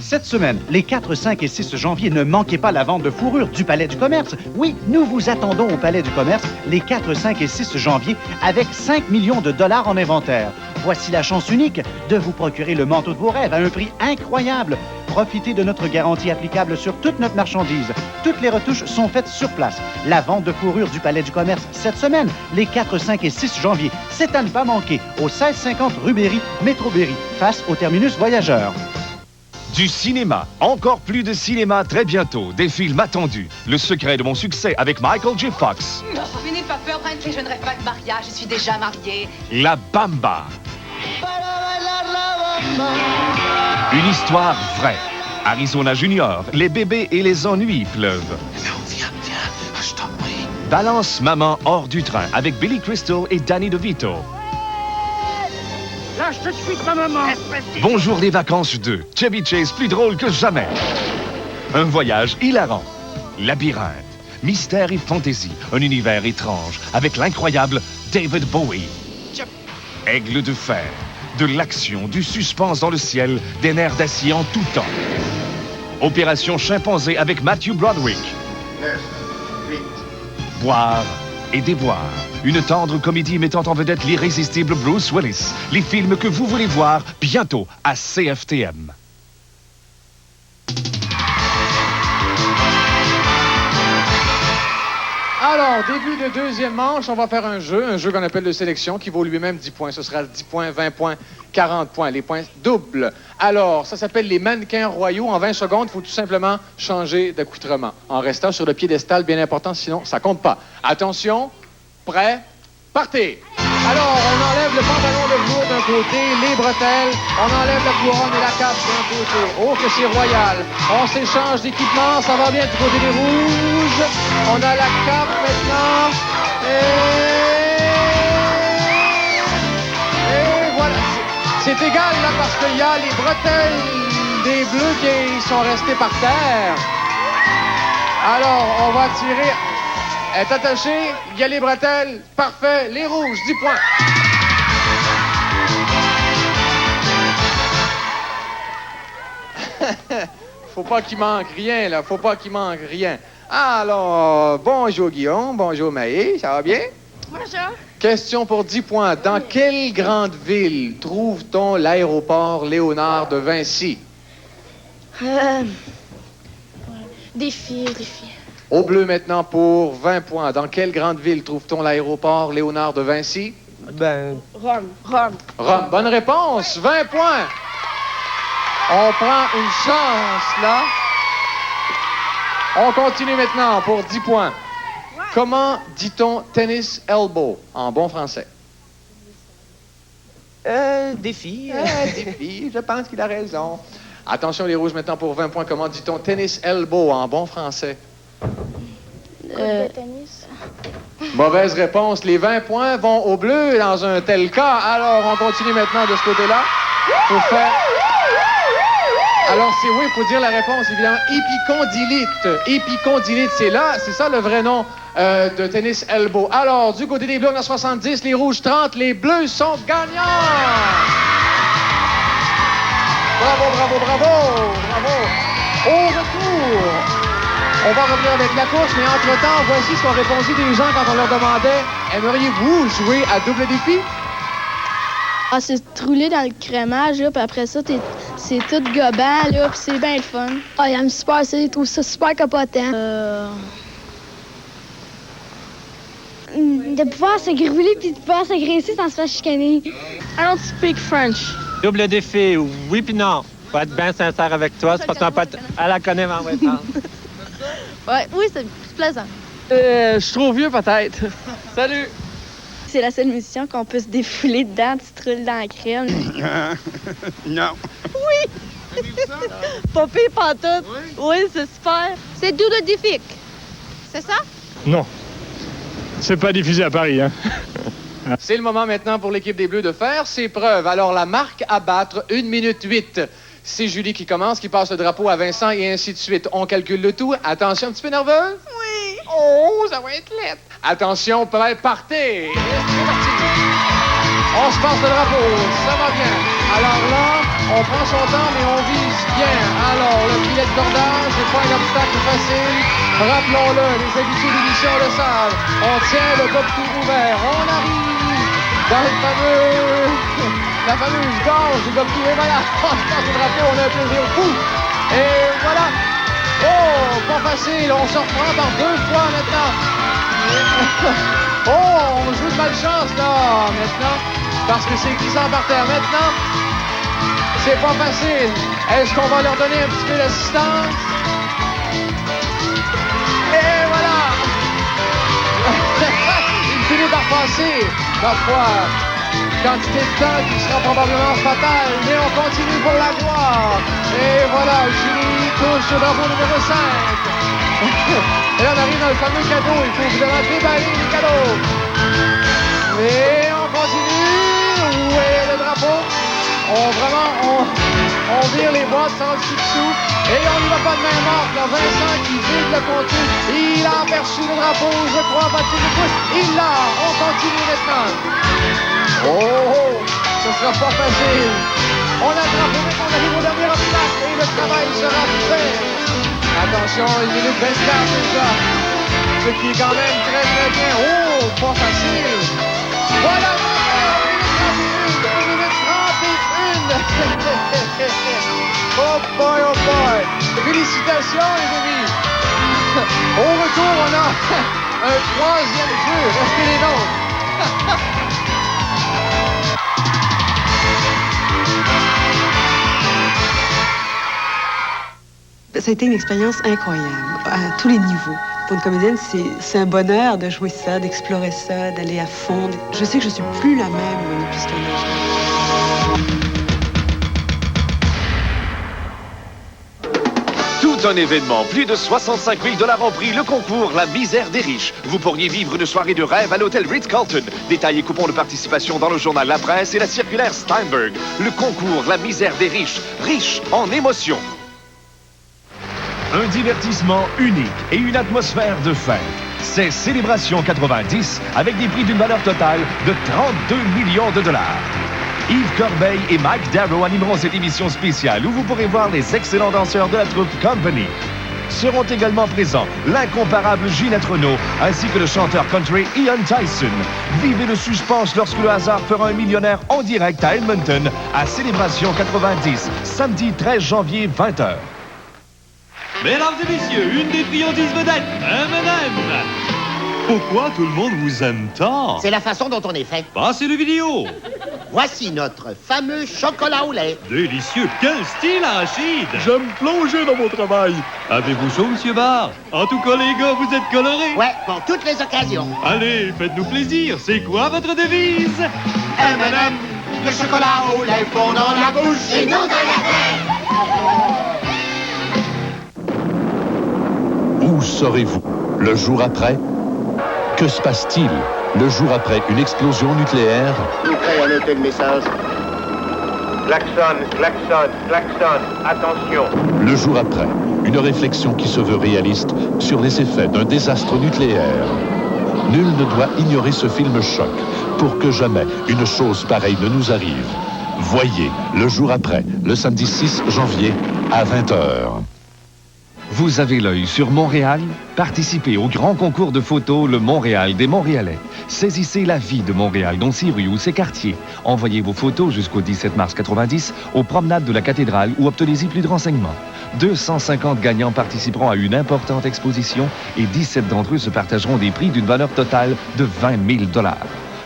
Cette semaine, les 4, 5 et 6 janvier, ne manquez pas la vente de fourrure du Palais du Commerce. Oui, nous vous attendons au Palais du Commerce les 4, 5 et 6 janvier avec 5 millions de dollars en inventaire. Voici la chance unique de vous procurer le manteau de vos rêves à un prix incroyable. Profitez de notre garantie applicable sur toute notre marchandise. Toutes les retouches sont faites sur place. La vente de fourrure du Palais du Commerce cette semaine, les 4, 5 et 6 janvier, c'est à ne pas manquer au 1650 rue Berry, métro Berry, face au terminus voyageurs. Du cinéma, encore plus de cinéma très bientôt. Des films attendus. Le secret de mon succès avec Michael J. Fox. Je n'ai pas peur, Brentley, je ne rêve pas de mariage, je suis déjà mariée. La Bamba. Une histoire vraie. Arizona Junior, les bébés et les ennuis pleuvent. Non, viens, je t'en prie. Balance maman hors du train avec Billy Crystal et Danny DeVito. Lâche tout de suite ma maman. Bonjour les vacances 2. Chevy Chase plus drôle que jamais. Un voyage hilarant. Labyrinthe. Mystère et fantaisie. Un univers étrange avec l'incroyable David Bowie. Aigle de fer. De l'action, du suspense dans le ciel, des nerfs d'acier en tout temps. Opération Chimpanzé avec Matthew Broderick. 9, 8. Boire et déboire. Une tendre comédie mettant en vedette l'irrésistible Bruce Willis. Les films que vous voulez voir bientôt à CFTM. Alors, début de deuxième manche, on va faire un jeu qu'on appelle de sélection, qui vaut lui-même 10 points. Ce sera 10 points, 20 points, 40 points, les points doubles. Alors, ça s'appelle les mannequins royaux. En 20 secondes, il faut tout simplement changer d'accoutrement, en restant sur le piédestal, bien important, sinon ça compte pas. Attention, prêt, partez! Alors, on enlève le pantalon de velours d'un côté, les bretelles, on enlève la couronne et la cape d'un côté. Oh, que c'est royal! On s'échange d'équipement, ça va bien du côté des rouges. On a la cape maintenant. Et voilà. C'est égal, là, parce qu'il y a les bretelles des bleus qui sont restés par terre. Alors, on va tirer... Elle est attachée, il y a les bretelles, parfait, les rouges, 10 points. Faut pas qu'il manque rien, là, faut pas qu'il manque rien. Alors, bonjour Guillaume, bonjour Maë, ça va bien? Bonjour. Question pour 10 points. Dans quelle grande ville trouve-t-on l'aéroport Léonard de Vinci? Défi. Au bleu maintenant pour 20 points. Dans quelle grande ville trouve-t-on l'aéroport Léonard de Vinci? Rome. Rome. Bonne réponse. 20 points. On prend une chance, là. On continue maintenant pour 10 points. Comment dit-on tennis elbow en bon français? Défi. Défi, je pense qu'il a raison. Attention les rouges maintenant pour 20 points. Comment dit-on tennis elbow en bon français? Tennis. Mauvaise réponse. Les 20 points vont au bleu dans un tel cas. Alors, on continue maintenant de ce côté-là. Faut faire... Alors, il faut dire la réponse, évidemment. Épicondylite. Épicondylite, c'est ça le vrai nom de tennis elbow. Alors, du côté des bleus, on a 70, les rouges 30, les bleus sont gagnants! Bravo! Au retour, on va revenir avec la course, mais entre-temps, voici ce qu'ont répondu des gens quand on leur demandait « Aimeriez-vous jouer à double défi? » Ah, c'est rouler dans le crémage, là, puis après ça, c'est tout gobant, là, puis c'est bien le fun. Ah, il aime super ça, il trouve ça super capotant. De pouvoir se grouler puis de pouvoir s'agresser sans se faire chicaner. I don't speak French. Double défi, oui puis non. Faut être bien sincère avec toi, c'est parce qu'on peut à la connaître en vrai temps. Oui, c'est plaisant. Je suis trop vieux, peut-être. Salut! C'est la seule mission qu'on peut se défouler dedans, tu te roules dans la crème. Non. Oui! Pas pire pantoute. Oui, c'est super. C'est double défi. C'est ça? Non. C'est pas diffusé à Paris, hein. C'est le moment maintenant pour l'équipe des Bleus de faire ses preuves. Alors, la marque à battre, 1 minute 8. C'est Julie qui commence, qui passe le drapeau à Vincent et ainsi de suite. On calcule le tout. Attention, un petit peu nerveuse? Oui. Oh, ça va être lettre. Attention, partez. C'est parti. On se passe le drapeau. Ça va bien. Alors là, on prend son temps, mais on vise bien. Alors, le filet de cordage, c'est pas un obstacle facile. Rappelons-le, les habitués de l'émission le savent. On tient le top tout ouvert. On arrive dans la fameuse gorge du top tout. Et voilà, on se passe le drapeau, on a un plaisir fou. Et voilà. Oh, pas facile. On se reprend par 2 fois maintenant. Oh, on joue de malchance là, maintenant. Parce que c'est glissant par terre. Maintenant, c'est pas facile. Est-ce qu'on va leur donner un petit peu d'assistance? Et voilà! Il finit par passer, parfois, quantité de temps qui sera probablement fatale, mais on continue pour la gloire. Et voilà, Julie touche au drapeau numéro 5. Et là, on arrive dans le fameux cadeau. Il faut évidemment déballer les cadeaux. Et on continue. Où est le drapeau? On vire les boîtes sans dessus-dessous. Et on n'y va pas de main morte. Là, Vincent qui vide le contenu. Il a aperçu le drapeau, je crois, battu le pouce. Il l'a. On continue maintenant. Oh, ce sera pas facile. On a le drapeau, mais on arrive au dernier obstacle. Et le travail sera fait. Attention, 1 minute 24 déjà. Ce qui est quand même très très bien. Oh, pas facile. Voilà. 1 minute 31. Oh boy, oh boy. Félicitations les amis. Au retour, on a un 3e jeu. Restez les nôtres. Ça a été une expérience incroyable, à tous les niveaux. Pour une comédienne, c'est un bonheur de jouer ça, d'explorer ça, d'aller à fond. Je sais que je suis plus la même depuis ce tournage. Tout un événement, plus de 65 000 $ en prix, le concours La Misère des Riches. Vous pourriez vivre une soirée de rêve à l'hôtel Ritz-Carlton. Détails et coupons de participation dans le journal La Presse et la circulaire Steinberg. Le concours La Misère des Riches, riche en émotions. Un divertissement unique et une atmosphère de fête. C'est Célébration 90 avec des prix d'une valeur totale de 32 millions $. Yves Corbeil et Mike Darrow animeront cette émission spéciale où vous pourrez voir les excellents danseurs de la troupe Company. Seront également présents l'incomparable Ginette Renault ainsi que le chanteur country Ian Tyson. Vivez le suspense lorsque le hasard fera un millionnaire en direct à Edmonton à Célébration 90, samedi 13 janvier 20h. Mesdames et messieurs, une des friandises vedettes, M&M. Pourquoi tout le monde vous aime tant? C'est la façon dont on est fait. Passez le vidéo. Voici notre fameux chocolat au lait. Délicieux. Quel style, Rachid. J'aime plonger dans mon travail. Avez-vous chaud, monsieur Barr? En tout cas, les gars, vous êtes colorés. Ouais, pour toutes les occasions. Allez, faites-nous plaisir. C'est quoi votre devise? M&M, le chocolat au lait fond dans la bouche et non dans la tête. Où serez-vous le jour après? Que se passe-t-il le jour après une explosion nucléaire? Nous prêts à noter le message. Klaxon, klaxon, klaxon, attention. Le jour après, une réflexion qui se veut réaliste sur les effets d'un désastre nucléaire. Nul ne doit ignorer ce film choc pour que jamais une chose pareille ne nous arrive. Voyez le jour après, le samedi 6 janvier à 20h. Vous avez l'œil sur Montréal? Participez au grand concours de photos Le Montréal des Montréalais. Saisissez la vie de Montréal dans ses rues ou ses quartiers. Envoyez vos photos jusqu'au 17 mars 90 aux promenades de la cathédrale ou obtenez-y plus de renseignements. 250 gagnants participeront à une importante exposition et 17 d'entre eux se partageront des prix d'une valeur totale de 20 000 $.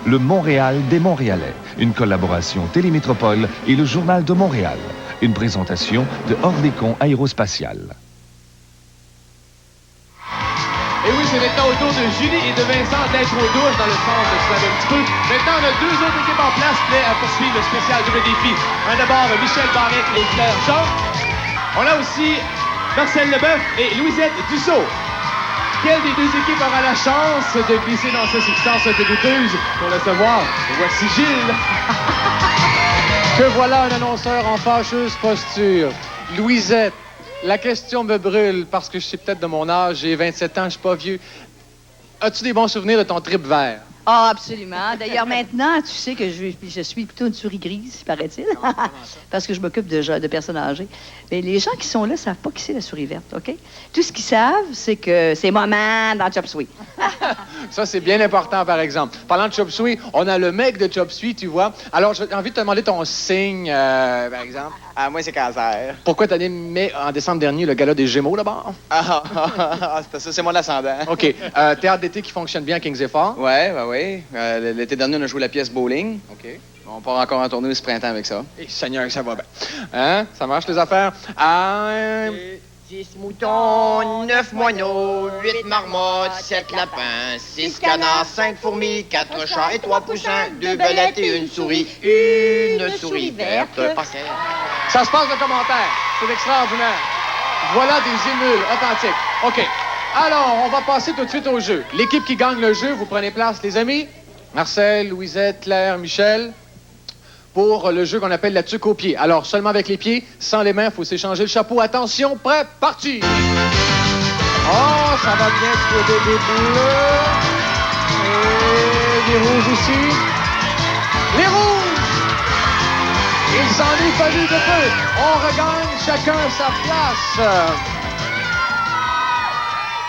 Le Montréal des Montréalais. Une collaboration Télémétropole et le Journal de Montréal. Une présentation de Ordécon Aérospatial. Et oui, c'est maintenant au tour de Julie et de Vincent d'être aux douches dans le centre de cela un petit peu. Maintenant, on a 2 autres équipes en place prêtes à poursuivre le spécial double défi. D'abord, Michel Barrette et Claire Jean. On a aussi Marcel Leboeuf et Louisette Dussault. Quelle des 2 équipes aura la chance de glisser dans cette substance un peu douteuse? Pour le savoir, voici Gilles. Que voilà un annonceur en fâcheuse posture. Louisette, la question me brûle parce que je suis peut-être de mon âge, j'ai 27 ans, je suis pas vieux. As-tu des bons souvenirs de ton trip vert? Ah, absolument. D'ailleurs, maintenant, tu sais que je suis plutôt une souris grise, paraît-il, parce que je m'occupe de personnes âgées. Mais les gens qui sont là ne savent pas qui c'est la souris verte, OK? Tout ce qu'ils savent, c'est que c'est maman dans Chop Suey. Ça, c'est bien important, par exemple. Parlant de Chop Suey, on a le mec de Chop Suey, tu vois. Alors, j'ai envie de te demander ton signe, par exemple. Ah, moi, c'est cancer. Pourquoi t'as animé en décembre dernier le gala des Gémeaux, là-bas? C'est ça, c'est mon ascendant. OK. Théâtre d'été qui fonctionne bien à Kings Effort? Ouais. L'été dernier, on a joué la pièce Bowling. OK. On part encore en tournée ce printemps avec ça. Et Seigneur, ça va bien. Hein? Ça marche, les affaires? 10 moutons, 9 moineaux, 8 marmottes, 7 lapins, 6 canards, 5 fourmis, 4 chats et 3 poussins, 2 belettes et une souris. Une souris verte. Ça se passe de commentaires. C'est extraordinaire. Voilà des émules authentiques. OK. Alors, on va passer tout de suite au jeu. L'équipe qui gagne le jeu, vous prenez place, les amis. Marcel, Louisette, Claire, Michel. Pour le jeu qu'on appelle la tuque aux pieds. Alors, seulement avec les pieds, sans les mains, il faut s'échanger le chapeau. Attention, prêt, parti! Oh, ça va bien du côté des bleus. Et les rouges aussi. Les rouges! Il s'en est fallu de peu. On regagne chacun sa place.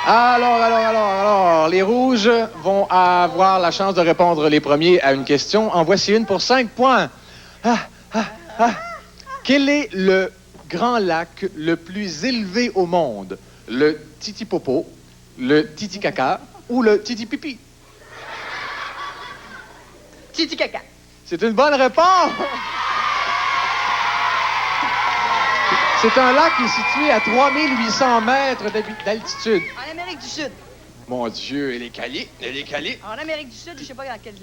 Alors, les rouges vont avoir la chance de répondre les premiers à une question. En voici une pour 5 points. Quel est le grand lac le plus élevé au monde? Le Titipopo, le Titicaca ou le Titipipi? Titicaca. C'est une bonne réponse! C'est un lac qui est situé à 3800 mètres d'altitude. En Amérique du Sud. Mon Dieu, elle est calée. En Amérique du Sud, je ne sais pas dans quel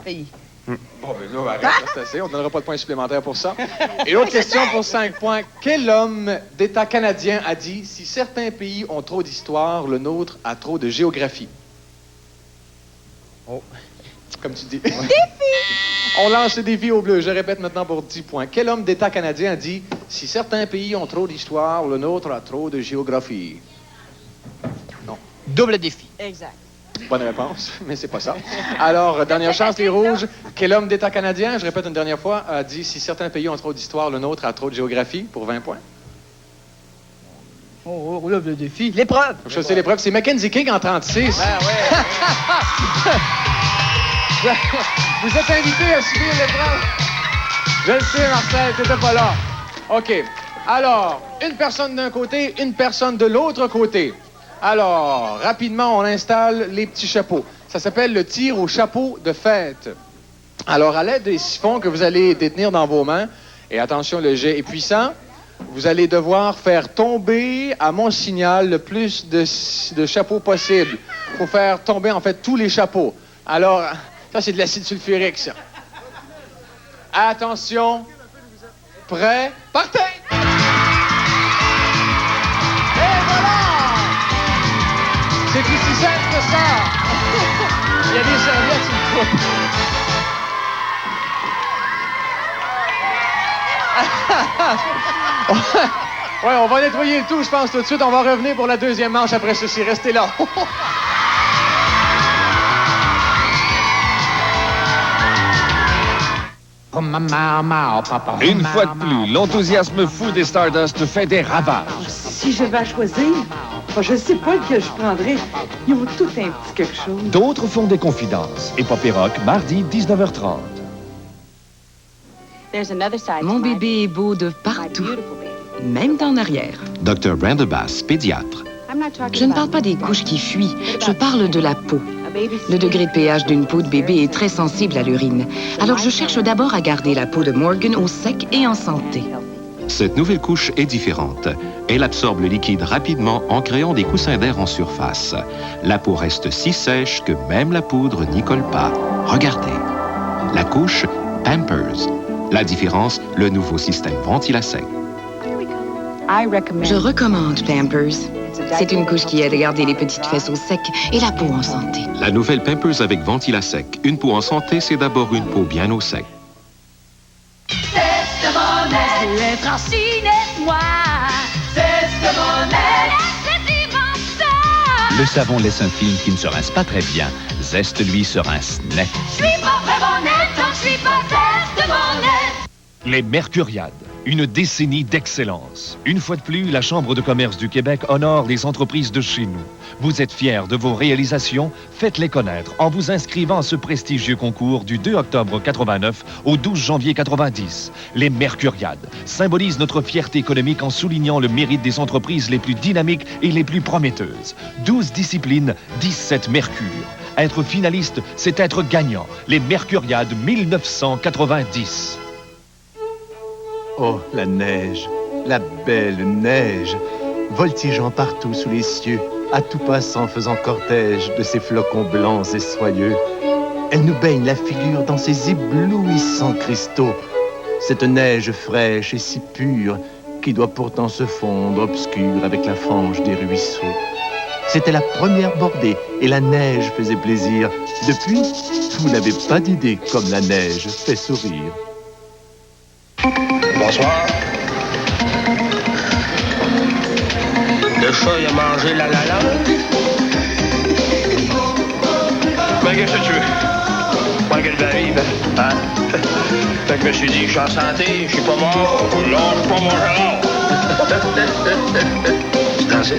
pays. Bon, ben là, arrête, c'est assez. On ne donnera pas de points supplémentaires pour ça. Et l'autre question pour 5 points. Quel homme d'État canadien a dit « Si certains pays ont trop d'histoire, le nôtre a trop de géographie » Oh. Comme tu dis. Défi! On lance le défi au bleu. Je répète maintenant pour 10 points. Quel homme d'État canadien a dit « Si certains pays ont trop d'histoire, le nôtre a trop de géographie » Non. Double défi. Exact. Bonne réponse, mais c'est pas ça. Alors, dernière chance, les rouges. Quel homme d'État canadien, je répète une dernière fois, a dit « Si certains pays ont trop d'histoire, le nôtre a trop de géographie » pour 20 points. Oh, relève le défi. L'épreuve. Je sais l'épreuve. C'est Mackenzie King en 36. Vous êtes invité à subir l'épreuve. Je le sais, Marcel, t'étais pas là. OK. Alors, une personne d'un côté, une personne de l'autre côté. Alors, rapidement, on installe les petits chapeaux. Ça s'appelle le tir au chapeau de fête. Alors, à l'aide des siphons que vous allez détenir dans vos mains, et attention, le jet est puissant, vous allez devoir faire tomber à mon signal le plus de chapeaux possible. Il faut faire tomber, en fait, tous les chapeaux. Alors, ça, c'est de l'acide sulfurique, ça. Attention. Prêt? Partez! Et voilà! C'est aussi simple que ça. Il y a des serviettes sur le coup. Ouais, on va nettoyer le tout, je pense, tout de suite. On va revenir pour la deuxième manche après ceci. Restez là. Une fois de plus, l'enthousiasme fou des Stardust fait des ravages. Si je vais à choisir, je sais pas lequel je prendrai. Ils ont tout un petit quelque chose. D'autres font des confidences. Et Pop et Rock, mardi, 19h30. Mon bébé est beau de partout, même en arrière. Dr. Brenda Bass, pédiatre. Je ne parle pas des couches qui fuient, je parle de la peau. Le degré de pH d'une peau de bébé est très sensible à l'urine. Alors je cherche d'abord à garder la peau de Morgan au sec et en santé. Cette nouvelle couche est différente. Elle absorbe le liquide rapidement en créant des coussins d'air en surface. La peau reste si sèche que même la poudre n'y colle pas. Regardez. La couche Pampers. La différence, le nouveau système Ventilacec. Je recommande Pampers. C'est une couche qui aide à garder les petites fesses au sec et la peau en santé. La nouvelle Pampers avec Ventilacec. Une peau en santé, c'est d'abord une peau bien au sec. C'est lettre en signe-moi. Zeste Monette, c'est ça. Le savon laisse un film qui ne se rince pas très bien. Zeste, lui, se rince net. Je suis pas vraiment nette, donc je suis pas Zeste Monette. Les Mercuriades, une décennie d'excellence. Une fois de plus, la Chambre de commerce du Québec honore les entreprises de chez nous. Vous êtes fiers de vos réalisations? Faites-les connaître en vous inscrivant à ce prestigieux concours du 2 octobre 89 au 12 janvier 90. Les Mercuriades symbolisent notre fierté économique en soulignant le mérite des entreprises les plus dynamiques et les plus prometteuses. 12 disciplines, 17 mercures. Être finaliste, c'est être gagnant. Les Mercuriades 1990. Oh, la neige, la belle neige, voltigeant partout sous les cieux, à tout passant faisant cortège de ces flocons blancs et soyeux. Elle nous baigne la figure dans ses éblouissants cristaux, cette neige fraîche et si pure qui doit pourtant se fondre obscure avec la fange des ruisseaux. C'était la première bordée et la neige faisait plaisir. Depuis, vous n'avez pas d'idée comme la neige fait sourire. Bonsoir. Le chat, il a mangé la langue. Ben, qu'est-ce que tu veux? Pas qu'elle va vivre, hein? Fait que je me suis dit, je suis en santé, je suis pas mort. Non, je suis pas mort, c'est dansé.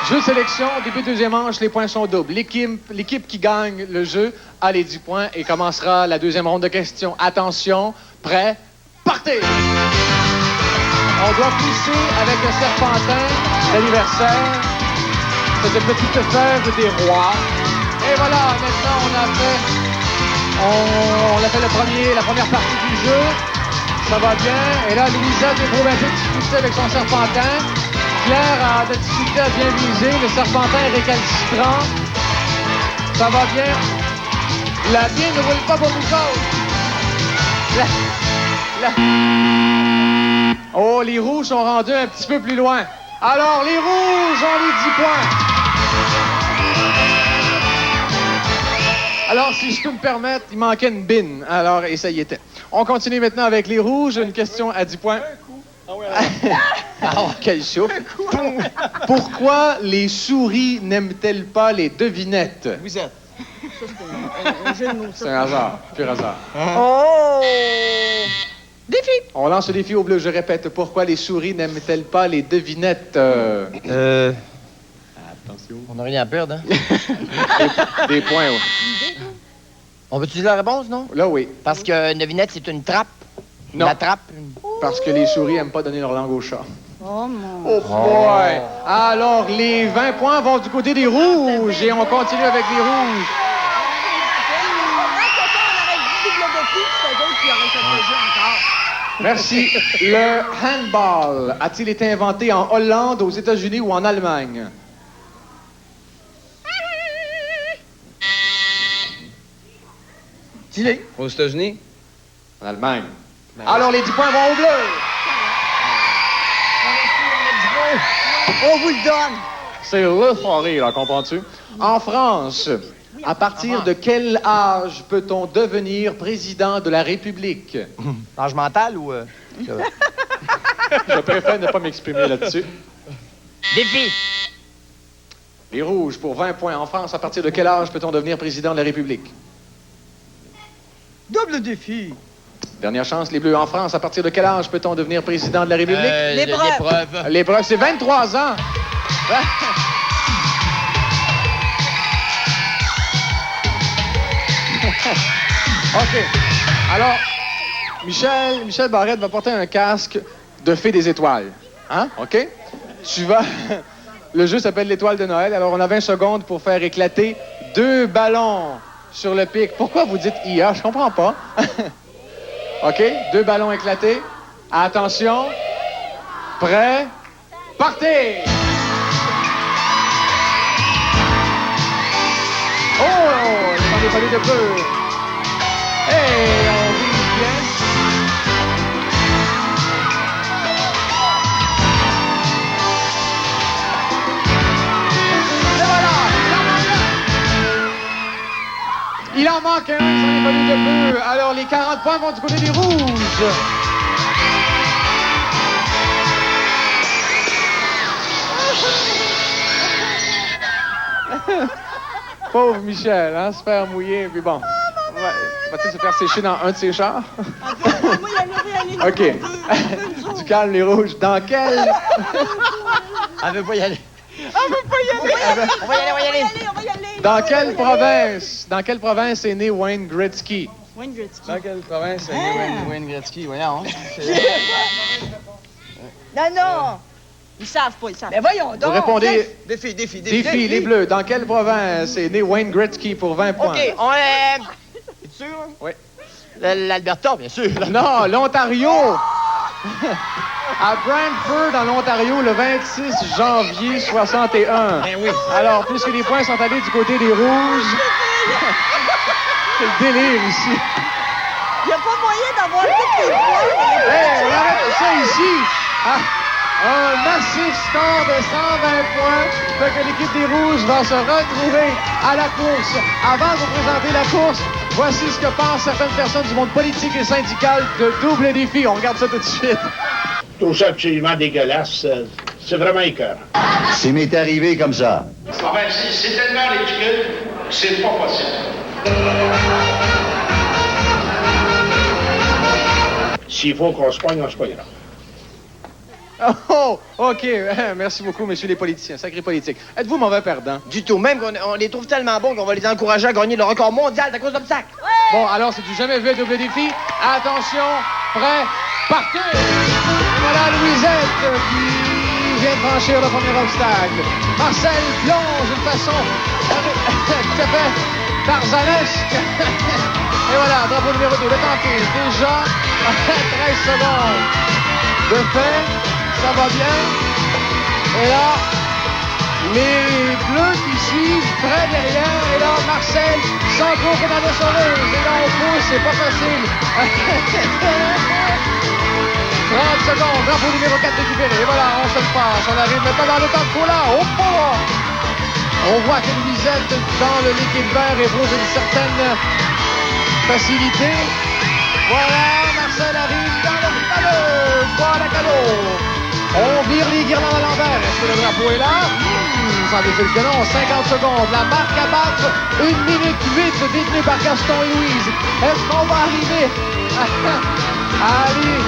Jeu de sélection, début de deuxième manche, les points sont doubles. L'équipe qui gagne le jeu a les 10 points et commencera la deuxième ronde de questions. Attention, prêt, partez! On doit pousser avec le serpentin d'anniversaire, cette petite fève des rois. Et voilà, maintenant on a fait la première partie du jeu. Ça va bien. Et là, Louisa déprouve un peu de difficulté avec son serpentin. Claire a de difficulté à bien viser. Le serpentin est récalcitrant. Ça va bien. La vie ne roule pas pour nous autres. Oh, les rouges sont rendus un petit peu plus loin. Alors, les rouges ont les 10 points. Alors, si je peux me permettre, il manquait une bine. Alors, et ça y était. On continue maintenant avec les rouges. Une question à 10 points. Oh, quel souffle! Pourquoi les souris n'aiment-elles pas les devinettes? Vous êtes. C'est un hasard, pur hasard. Oh! Défi! On lance le défi au bleu, je répète. Pourquoi les souris n'aiment-elles pas les devinettes? Attention. On n'a rien à perdre, hein? Des points, oui. On veut-tu dire la réponse, non? Là, oui. Parce que une devinette, c'est une trappe. Non. La trappe. Parce que les souris n'aiment pas donner leur langue au chat. Oh, mon... Oh, boy! Alors, les 20 points vont du côté des rouges et on continue avec les rouges. Merci. Le handball a-t-il été inventé en Hollande, aux États-Unis ou en Allemagne? Dis-le. Aux États-Unis? En Allemagne. Alors, les 10 points vont au bleu. On vous le donne. C'est le soirée, là, comprends-tu? En France, à partir de quel âge peut-on devenir président de la République? Âge mental ou... Je préfère ne pas m'exprimer là-dessus. Défi. Les rouges pour 20 points. En France, à partir de quel âge peut-on devenir président de la République? Double défi. Dernière chance, les bleus. En France, à partir de quel âge peut-on devenir président de la République? L'épreuve. L'épreuve, c'est 23 ans. OK. Alors, Michel Barrette va porter un casque de fée des étoiles. Hein? OK? Tu vas... Le jeu s'appelle l'Étoile de Noël. Alors, on a 20 secondes pour faire éclater 2 ballons sur le pic. Pourquoi vous dites IA? Je comprends pas. OK? 2 ballons éclatés. Attention. Prêt? Partez! Oh! Il s'en est fallu de peu. Et on vise bien. en manque un, il s'en est fallu de peu. Alors, les 40 points vont du côté des rouges. Pauvre Michel, hein, se faire mouiller, puis bon. Va-t-il se faire sécher dans un de ses chars? OK. Du calme, les rouges. Dans quel... Elle veut pas y aller. On veut pas y aller. On va y aller, on va y aller. On va y aller. Dans quelle province est né Wayne Gretzky? Wayne Gretzky. Dans quelle province est né Wayne Gretzky? Voyons. Non. Ils savent pas, ils savent. Mais voyons donc. Vous répondez... Défi. Défi, les Bleus. Dans quelle province est né Wayne Gretzky pour 20 points? OK, on est... Es-tu sûr? Oui. L'Alberta, bien sûr. Non, l'Ontario. À Brantford, en Ontario, le 26 janvier 61. Ben oui. Alors, puisque les points sont allés du côté des rouges... C'est le délire ici. Il n'y a pas moyen d'avoir tous les points. Hey, on arrête ça ici. Un massif score de 120 points fait que l'équipe des Rouges va se retrouver à la course. Avant de vous présenter la course, voici ce que pensent certaines personnes du monde politique et syndical de Double Défi. On regarde ça tout de suite. Je trouve ça absolument dégueulasse. C'est vraiment écœurant. Ça m'est arrivé comme ça. Enfin, c'est tellement ridicule que c'est pas possible. S'il faut qu'on se poigne, on se poignera. Oh, OK. Merci beaucoup, messieurs les politiciens. Sacré politique. Êtes-vous mauvais perdant? Du tout. Même qu'on les trouve tellement bons qu'on va les encourager à gagner le record mondial de la course d'obstacles. Bon, alors, c'est du jamais vu double défi. Attention, prêt, partez! Et voilà Louisette qui vient de franchir le premier obstacle. Marcel plonge d'une façon tout à fait tarzanesque. Et voilà, drapeau numéro 2, le tenté. Déjà 13 secondes de fait. Ça va bien. Et là, les Bleus qui suivent très derrière. Et là, Marcel s'encourt dans la soleuse. Et là, on pousse, c'est pas facile. 30 secondes, drapeau numéro 4 récupéré. Et voilà, on se le passe. On arrive maintenant dans le temps de Cola. Oh, oh. On voit que Louisette, dans le liquide vert, éprouve une certaine facilité. Voilà, Marcel arrive dans le calot. Voilà, calot. On vire les guirlandes à l'envers. Est-ce que le drapeau est là? Ça défile que non. 50 secondes. La marque à battre. 1 minute 8 détenue par Gaston et Louise. Est-ce qu'on va arriver à aller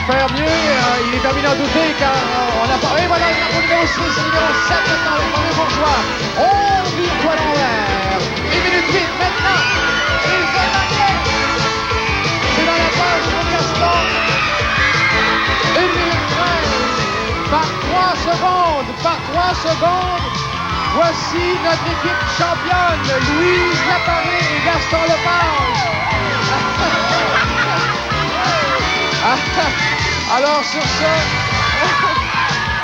faire mieux? Il est terminé d'en douter car on n'a pas... Et voilà le drapeau numéro 6 et numéro 7 maintenant. Le premier bourgeois. On vire tout à l'envers. 1 minute 8 maintenant. Ils ont gagné. C'est dans la page pour Gaston. 1 minute 13. Par 3 secondes, voici notre équipe championne, Louise Laparé et Gaston Lepage. Alors sur ce,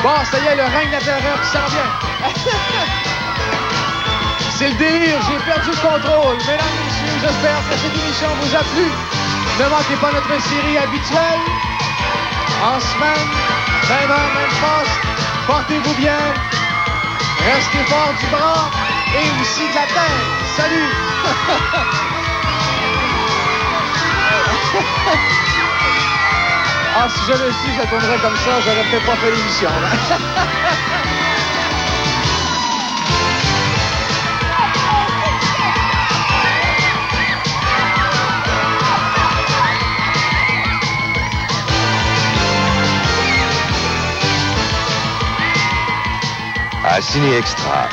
bon, ça y est, le règne de la terreur qui s'en vient. C'est le délire, j'ai perdu le contrôle. Mesdames, messieurs, j'espère que cette émission vous a plu. Ne manquez pas notre série habituelle. En semaine, même heure, même poste. Portez-vous bien. Restez fort du bras et aussi de la tête. Salut! Ah, si j'avais su, ça tournerait comme ça, j'aurais peut-être pas fait l'émission. À Ciné Extra,